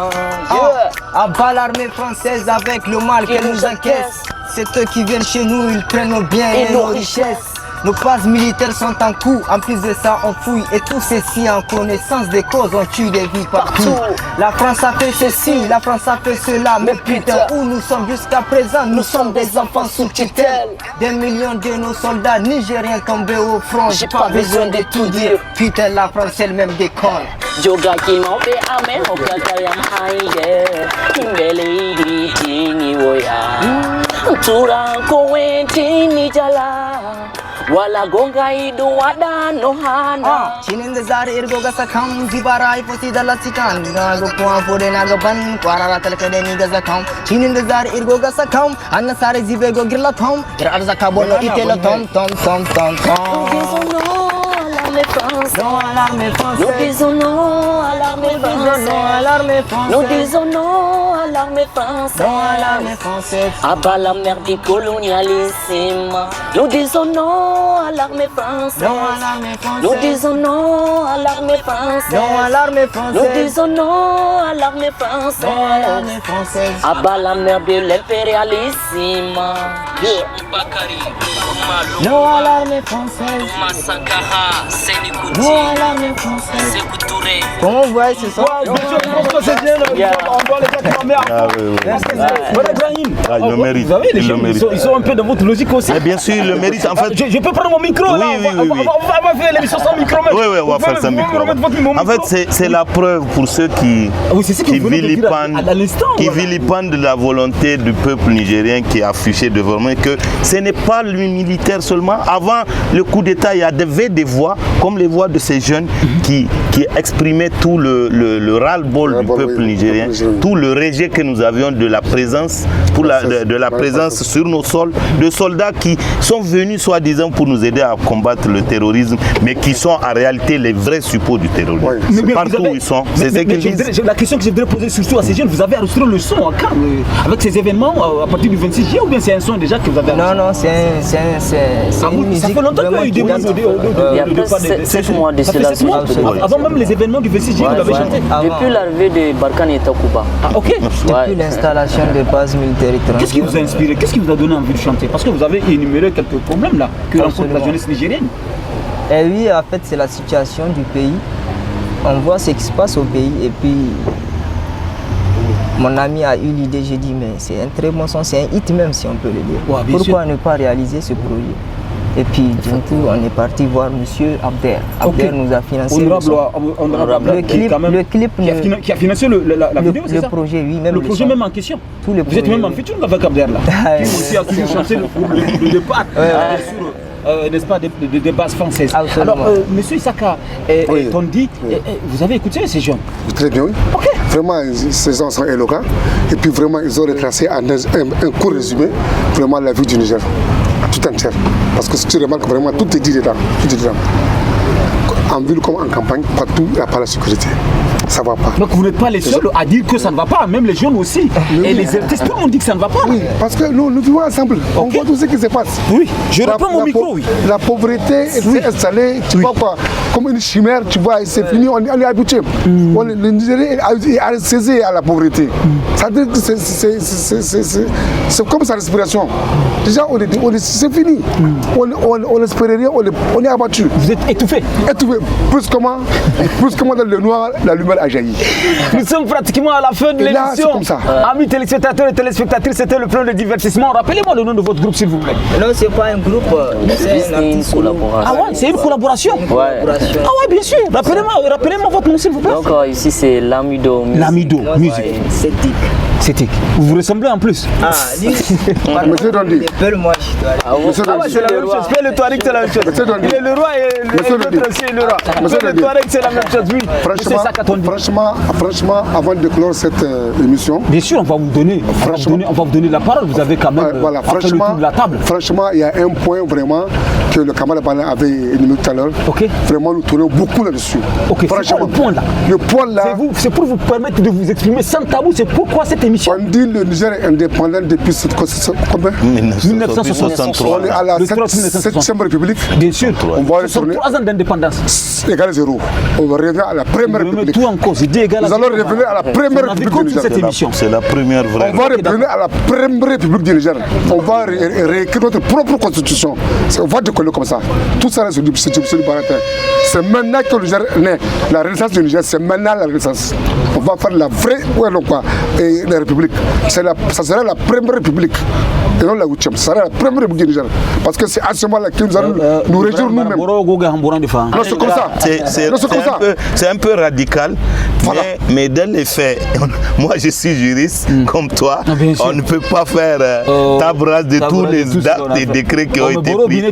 À bas l'armée française avec le mal qu'elle nous encaisse. C'est eux qui viennent chez nous, ils prennent nos biens et nos richesses. Nos bases militaires sont en coup, en plus de ça on fouille. Et tout ceci en connaissance des causes, on tue des vies partout. La France a fait ceci, la France a fait cela. Mais putain, où nous sommes jusqu'à présent, nous sommes des enfants sous tutelle. Des millions de nos soldats nigériens tombés au front. J'ai pas besoin de tout dire, putain la France elle-même décolle. Joga ki maube ame hokaka ya haide Imbele idi tini woya Tura kowe tini jala Wala gonga idu wada no hana Chinin the zari irgoga sakam Zibara iposi dala sikan Nago puan fode nago ban Kwarara talakade niga zakam Chinin the zari irgoga sakam Anna sari zibe go girla tom Irar zakabono itelo tom tom tom tom tom. Non à l'armée française. Nous disons non à l'armée française. Nous disons non à l'armée française. À bas la mer du colonialisme. Nous disons non à l'armée française. Nous disons non à l'armée française. Nous disons non à l'armée française. À bas la mer de l'impérialisme. Non à l'armée française. Non à l'armée française. Comment vous voyez ce soir? On doit les acclamer à Il le mérite. Vous savez, les gens, ils sont un peu dans votre logique aussi. Mais bien sûr, il le mérite. En fait, je peux prendre mon micro là. On va faire l'émission sans micro. Oui, on va faire sans micro. En fait, c'est la preuve pour ceux qui vilipendent la volonté du peuple nigérien qui est affiché devant moi que ce n'est pas le militaire seulement. Avant le coup d'État, il y avait des voix, comme les voix de ces jeunes qui exprimaient tout le ras-le-bol du peuple nigérien, tout le rejet que nous avions de la présence, de la présence sur nos sols, de soldats qui sont venus soi-disant pour nous aider à combattre le terrorisme, mais qui sont en réalité les vrais suppôts du terrorisme. Mais partout où ils sont, c'est ce qu'ils disent. La question que je voudrais poser surtout à ces jeunes, vous avez enregistré le son en Cannes avec ces événements à partir du 26 juillet, ou bien c'est un son déjà que vous avez enregistré? Non, c'est une musique. Ça fait longtemps qu'il y a eu des mois il y a presque 7 mois de cela. Avant même les événements du 26 juillet, vous avez chanté. Depuis l'arrivée de Barkhane et Takuba. Ah, ok. Depuis l'installation des bases militaires étrangères. Qu'est-ce qui vous a inspiré? Qu'est-ce qui vous a donné envie de chanter? Parce que vous avez énuméré quelques problèmes là que rencontre la jeunesse nigérienne. Et oui, en fait, c'est la situation du pays. On voit ce qui se passe au pays et puis mon ami a eu l'idée, j'ai dit mais c'est un très bon son, c'est un hit même si on peut le dire. Ouais, pourquoi ne pas réaliser ce projet? Et puis du coup, on est parti voir monsieur Abder. Abder nous a financé le clip qui a financé la vidéo, c'est ça? Le projet, oui. Même le projet même en question. Vous êtes même en featuring avec Abder là. Qui aussi a toujours chanté le départ. N'est-ce pas, des bases françaises. Alors, monsieur Isaka, Tondi, vous avez écouté ces jeunes? Très bien, oui. Okay. Vraiment, ces gens sont éloquents. Et puis vraiment, ils ont retracé en un court résumé, vraiment la vie du Niger, tout entière. Parce que si tu remarques, vraiment, tout est dit dedans. Tout est dedans. En ville comme en campagne, partout, il n'y a pas la sécurité. Ça ne va pas. Donc vous n'êtes pas les seuls à dire que ça ne va pas, même les jeunes aussi. Et les artistes, tout le monde dit que ça ne va pas. Oui, parce que nous vivons ensemble. Okay. On voit tout ce qui se passe. Oui, je reprends mon micro, oui. La pauvreté s'est installée, tu vois quoi, comme une chimère, tu vois, c'est fini, on est habitué. Le Nigérien est saisi à la pauvreté. C'est comme sa respiration. Déjà, c'est fini. On n'espère rien, on est abattu. Vous êtes étouffé. Étouffé. Plus comment dans le noir, la lumière a jailli. Nous sommes pratiquement à la fin de l'émission. Amis téléspectateurs et téléspectatrices, c'était le plan de divertissement. Rappelez-moi le nom de votre groupe, s'il vous plaît. Non, c'est pas un groupe, c'est une collaboration. Ah ouais, c'est une collaboration. Ah ouais, bien sûr. Rappelez-moi votre nom, s'il vous plaît. Donc ici, c'est Lamido. Lamido, musique. C'est tic. Vous vous ressemblez en plus. Ah, lui, monsieur Dondi. Moi, je ah ouais, c'est la même chose. Le Touareg, c'est la même chose. Il est le roi et l'autre aussi est le roi. Le Touareg, c'est la même chose, oui. Franchement, avant de clore cette émission. Bien sûr, on va vous donner la parole. Vous avez quand même voilà, fait le tour de la table. Franchement, il y a un point vraiment que le camarade Bala avait énuméré tout à l'heure. Okay. Vraiment, nous tournons beaucoup là-dessus. Franchement, le point là. Le point là. C'est pour vous permettre de vous exprimer sans tabou. C'est pourquoi cette émission. On dit le Niger est indépendant depuis combien 1963. On est à la 7e République. Bien sûr. On va retourner. 3 ans d'indépendance. Égal à 0. On va revenir à la première République. Tout en cause. Nous allons revenir à la première République du Niger. C'est la première vraie. On va revenir à la première République du Niger. On va réécrire notre propre constitution. On va décoller comme ça. Tout ça, c'est du baratin. C'est maintenant que le Niger naît. La renaissance du Niger, c'est maintenant la renaissance. On va faire la vraie la République. Ça sera la première République. Et non la 8e. Ça sera la première République du Niger. Parce que c'est à ce moment-là que nous allons nous réjouir nous-mêmes. Non, c'est comme ça. C'est un peu radical. Voilà. Mais dans les faits, moi je suis juriste comme toi. On ne peut pas faire table rase de tous les actes et décrets qui ont été pris.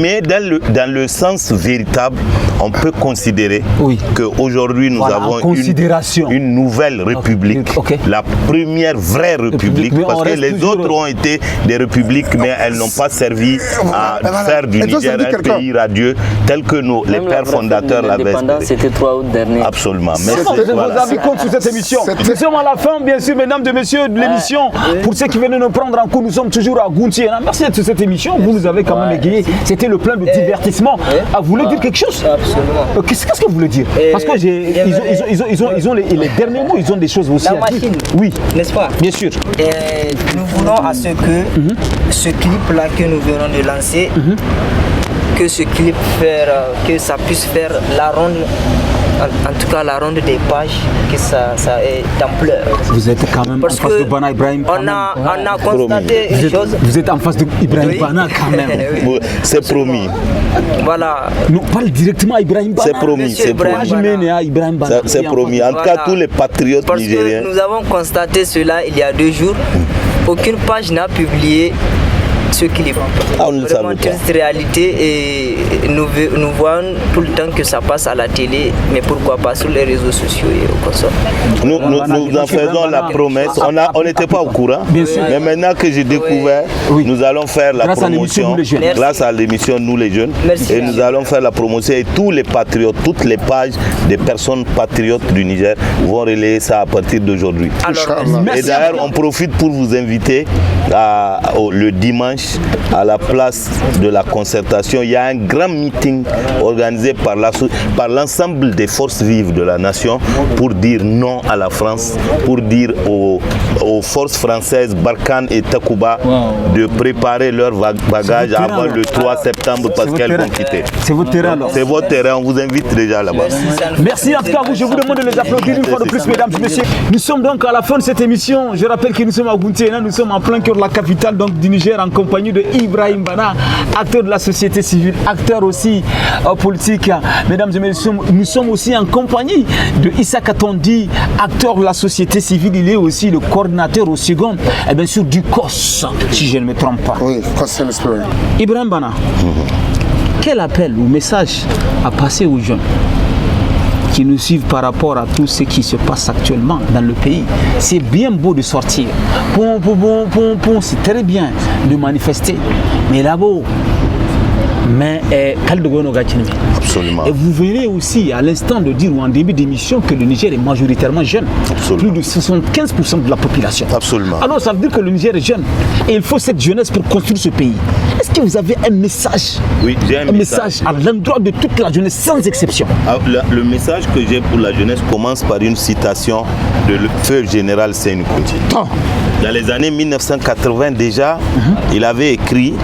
Mais dans le sens véritable, on peut considérer qu'aujourd'hui nous avons une nouvelle république. La première vraie république. Parce que les autres ont été des républiques, mais elles n'ont pas servi à faire du Niger un pays radieux tel que les pères fondateurs l'avaient espéré. C'était 3 août dernier. Absolument. Vos avis comptent sur cette émission. Nous sommes à la fin, bien sûr, mesdames et messieurs, de l'émission. Pour ceux qui viennent nous prendre en cours, nous sommes toujours à Gounti. Merci de cette émission. Vous nous avez quand même égayé. C'était le plan de divertissement. Vous voulez dire quelque chose? Absolument. Qu'est-ce que vous voulez dire? Parce que ils ont les derniers mots, ils ont des choses aussi à dire. Oui. N'est-ce pas? Bien sûr. Nous voulons à ce que ce clip-là que nous venons de lancer, que ce clip que ça puisse faire la ronde, en tout cas la ronde des pages, que ça ait d'ampleur. Vous êtes quand même parce en face de Bana Ibrahim. On a constaté une chose. Vous êtes en face d'Ibrahim Bana quand même. C'est promis. Voilà. Nous parle directement à Ibrahim Bana. C'est promis. C'est promis. C'est promis. En tout cas, tous les patriotes nigériens. Parce que nous avons constaté cela il y a 2 jours. Aucune page n'a publié ce clip. On ne le savait pas. Cette réalité et nous voyons tout le temps que ça passe à la télé, mais pourquoi pas sur les réseaux sociaux et au consort. Nous en faisons la promesse. On n'était pas au courant. Mais maintenant que j'ai découvert, nous allons faire la promotion grâce à l'émission Nous les Jeunes. Et nous allons faire la promotion et tous les patriotes, toutes les pages des personnes patriotes du Niger vont relayer ça à partir d'aujourd'hui. Et d'ailleurs, on profite pour vous inviter le dimanche à la place de la concertation. Il y a un grand meeting organisé par l'ensemble des forces vives de la nation pour dire non à la France, pour dire aux forces françaises Barkhane et Takuba de préparer leurs bagages avant le 3 septembre parce qu'elles vont quitter. C'est votre terrain alors. C'est votre terrain, on vous invite déjà là-bas. Merci en tout cas, je vous demande de les applaudir une fois de plus, mesdames et messieurs. Nous sommes donc à la fin de cette émission. Je rappelle que nous sommes à Bountiena, nous sommes en plein cœur de la capitale donc, du Niger, en compagnie de Ibrahim Bana, acteur de la société civile, acteur aussi politique. Mesdames et messieurs, nous sommes aussi en compagnie de Issa Katondi, acteur de la société civile. Il est aussi le coordinateur au second, et bien sûr du COS, si je ne me trompe pas. Oui, COS. Ibrahim Bana, quel appel ou message à passer aux jeunes qui nous suivent par rapport à tout ce qui se passe actuellement dans le pays? C'est bien beau de sortir, c'est très bien de manifester, mais là-bas, absolument. Et vous venez aussi à l'instant de dire ou en début d'émission que le Niger est majoritairement jeune. Absolument. Plus de 75% de la population. Absolument. Alors ça veut dire que le Niger est jeune et il faut cette jeunesse pour construire ce pays. Est-ce que vous avez un message? Oui, j'ai un message à l'endroit de toute la jeunesse sans exception. Le message que j'ai pour la jeunesse commence par une citation de le feu général Sékou Touré. Dans les années 1980 déjà, il avait écrit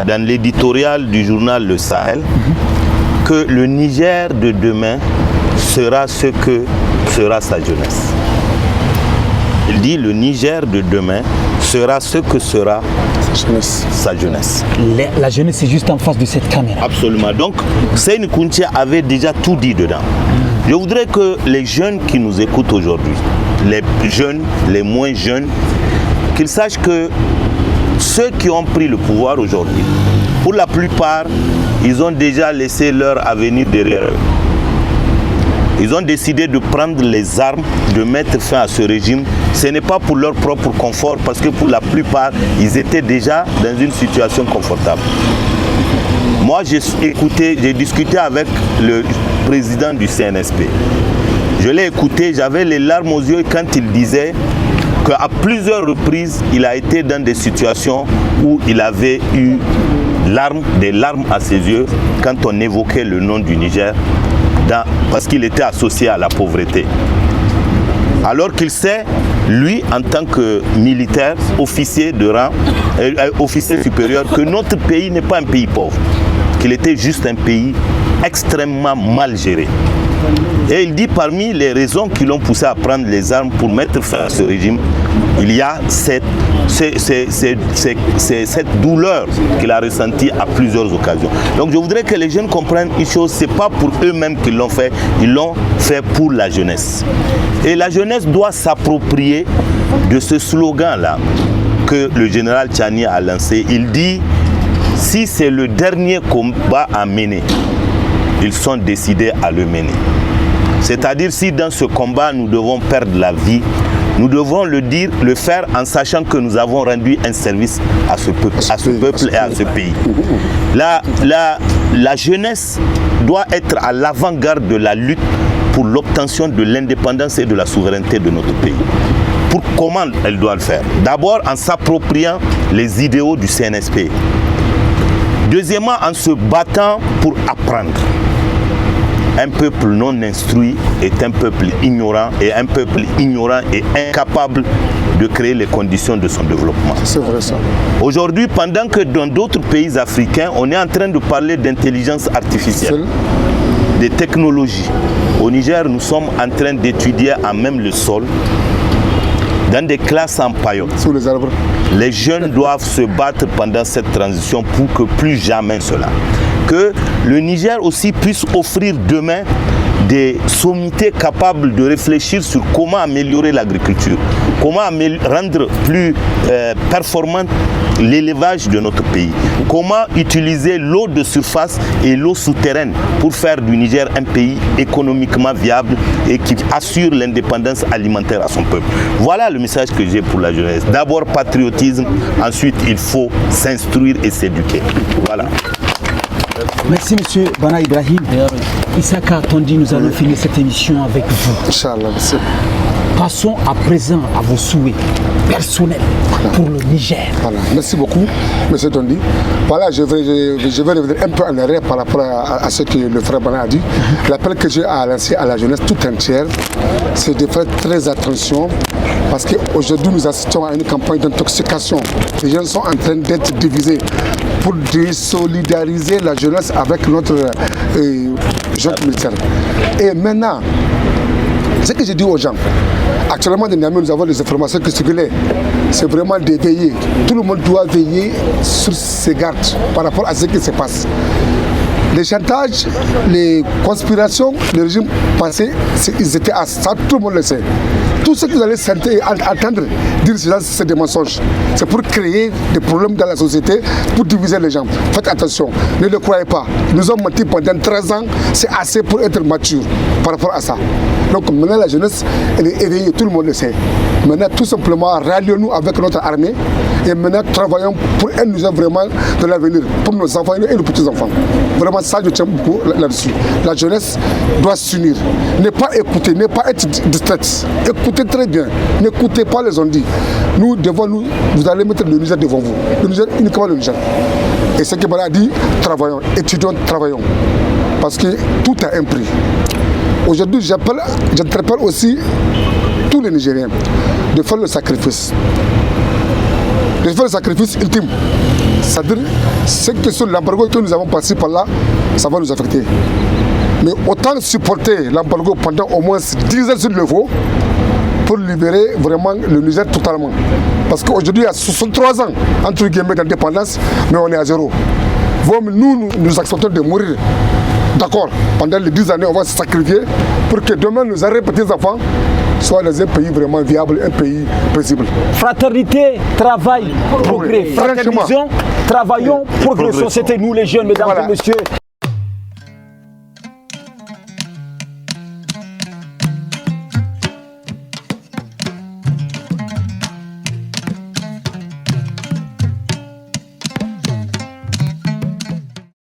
dans l'éditorial du journal Le Sahel que le Niger de demain sera ce que sera sa jeunesse. Il dit le Niger de demain sera ce que sera sa jeunesse. La jeunesse est juste en face de cette caméra. Absolument. Donc Sékou Touré avait déjà tout dit dedans. Je voudrais que les jeunes qui nous écoutent aujourd'hui, les jeunes, les moins jeunes, qu'ils sachent que ceux qui ont pris le pouvoir aujourd'hui, pour la plupart, ils ont déjà laissé leur avenir derrière eux. Ils ont décidé de prendre les armes, de mettre fin à ce régime. Ce n'est pas pour leur propre confort, parce que pour la plupart, ils étaient déjà dans une situation confortable. Moi, j'ai discuté avec le président du CNSP. Je l'ai écouté, j'avais les larmes aux yeux quand il disait qu'à plusieurs reprises, il a été dans des situations où il avait eu des larmes à ses yeux quand on évoquait le nom du Niger, parce qu'il était associé à la pauvreté. Alors qu'il sait, lui, en tant que militaire, officier de rang, officier supérieur, que notre pays n'est pas un pays pauvre, qu'il était juste un pays extrêmement mal géré. Et il dit parmi les raisons qui l'ont poussé à prendre les armes pour mettre fin à ce régime, il y a cette douleur qu'il a ressentie à plusieurs occasions. Donc je voudrais que les jeunes comprennent une chose, ce n'est pas pour eux-mêmes qu'ils l'ont fait, ils l'ont fait pour la jeunesse. Et la jeunesse doit s'approprier de ce slogan-là que le général Tchani a lancé. Il dit, si c'est le dernier combat à mener, ils sont décidés à le mener. C'est-à-dire si dans ce combat nous devons perdre la vie, nous devons le faire en sachant que nous avons rendu un service à ce peuple et à ce pays. La jeunesse doit être à l'avant-garde de la lutte pour l'obtention de l'indépendance et de la souveraineté de notre pays. Comment elle doit le faire? D'abord en s'appropriant les idéaux du CNSP. Deuxièmement, en se battant pour apprendre. Un peuple non instruit est un peuple ignorant, et un peuple ignorant est incapable de créer les conditions de son développement. C'est vrai ça. Aujourd'hui, pendant que dans d'autres pays africains, on est en train de parler d'intelligence artificielle, des technologies. Au Niger, nous sommes en train d'étudier à même le sol, dans des classes en paillotte. Sous les arbres. Les jeunes doivent se battre pendant cette transition pour que plus jamais cela. Que le Niger aussi puisse offrir demain des sommités capables de réfléchir sur comment améliorer l'agriculture, comment rendre plus performant l'élevage de notre pays, comment utiliser l'eau de surface et l'eau souterraine pour faire du Niger un pays économiquement viable et qui assure l'indépendance alimentaire à son peuple. Voilà le message que j'ai pour la jeunesse. D'abord patriotisme, ensuite il faut s'instruire et s'éduquer. Voilà. Merci monsieur Bana Ibrahim. Issa Katondi, nous allons finir cette émission avec vous. Inch'Allah, merci. Passons à présent à vos souhaits personnel pour le Niger. Voilà. Merci beaucoup, M. Tondi. Voilà, je vais revenir un peu en arrière par rapport à ce que le frère Bana a dit. L'appel que j'ai à lancer à la jeunesse toute entière, c'est de faire très attention parce qu'aujourd'hui nous assistons à une campagne d'intoxication. Les jeunes sont en train d'être divisés pour désolidariser la jeunesse avec notre jeune militaire. Et maintenant, ce que je dis aux gens, actuellement dans Niamey, nous avons des informations qui circulent. C'est vraiment d'éveiller. Tout le monde doit veiller sur ses gardes par rapport à ce qui se passe. Les chantages, les conspirations, le régime passé, ils étaient à ça, tout le monde le sait. Tout ce que vous allez entendre dire, c'est des mensonges. C'est pour créer des problèmes dans la société, pour diviser les gens. Faites attention, ne le croyez pas. Nous avons menti pendant 13 ans, c'est assez pour être mature par rapport à ça. Donc maintenant la jeunesse, elle est éveillée, tout le monde le sait. Maintenant tout simplement, rallions-nous avec notre armée et maintenant travaillons pour un usage vraiment de l'avenir, pour nos enfants et nos petits-enfants. Vraiment ça, je tiens beaucoup là-dessus. La jeunesse doit s'unir. Ne pas écouter, ne pas être distraite. Écoutez très bien. N'écoutez pas les ondits. Nous devons vous allez mettre le Niger devant vous. Le Niger, uniquement le Niger. Et ce que Bala a dit, travaillons, étudions, travaillons. Parce que tout a un prix. Aujourd'hui, j'interpelle aussi tous les Nigériens de faire le sacrifice. De faire le sacrifice ultime. C'est-à-dire, cette question de l'embargo que nous avons passé par là, ça va nous affecter. Mais autant supporter l'embargo pendant au moins 10 ans sur le veau pour libérer vraiment le Niger totalement. Parce qu'aujourd'hui, il y a 63 ans, entre guillemets, d'indépendance, mais on est à zéro. Nous acceptons de mourir. D'accord, pendant les 10 années, on va se sacrifier pour que demain, nos petits-enfants soient dans un pays vraiment viable, un pays paisible. Fraternité, travail, progrès. Fraternisons, travaillons, progressons. C'était nous les jeunes, mesdames et messieurs.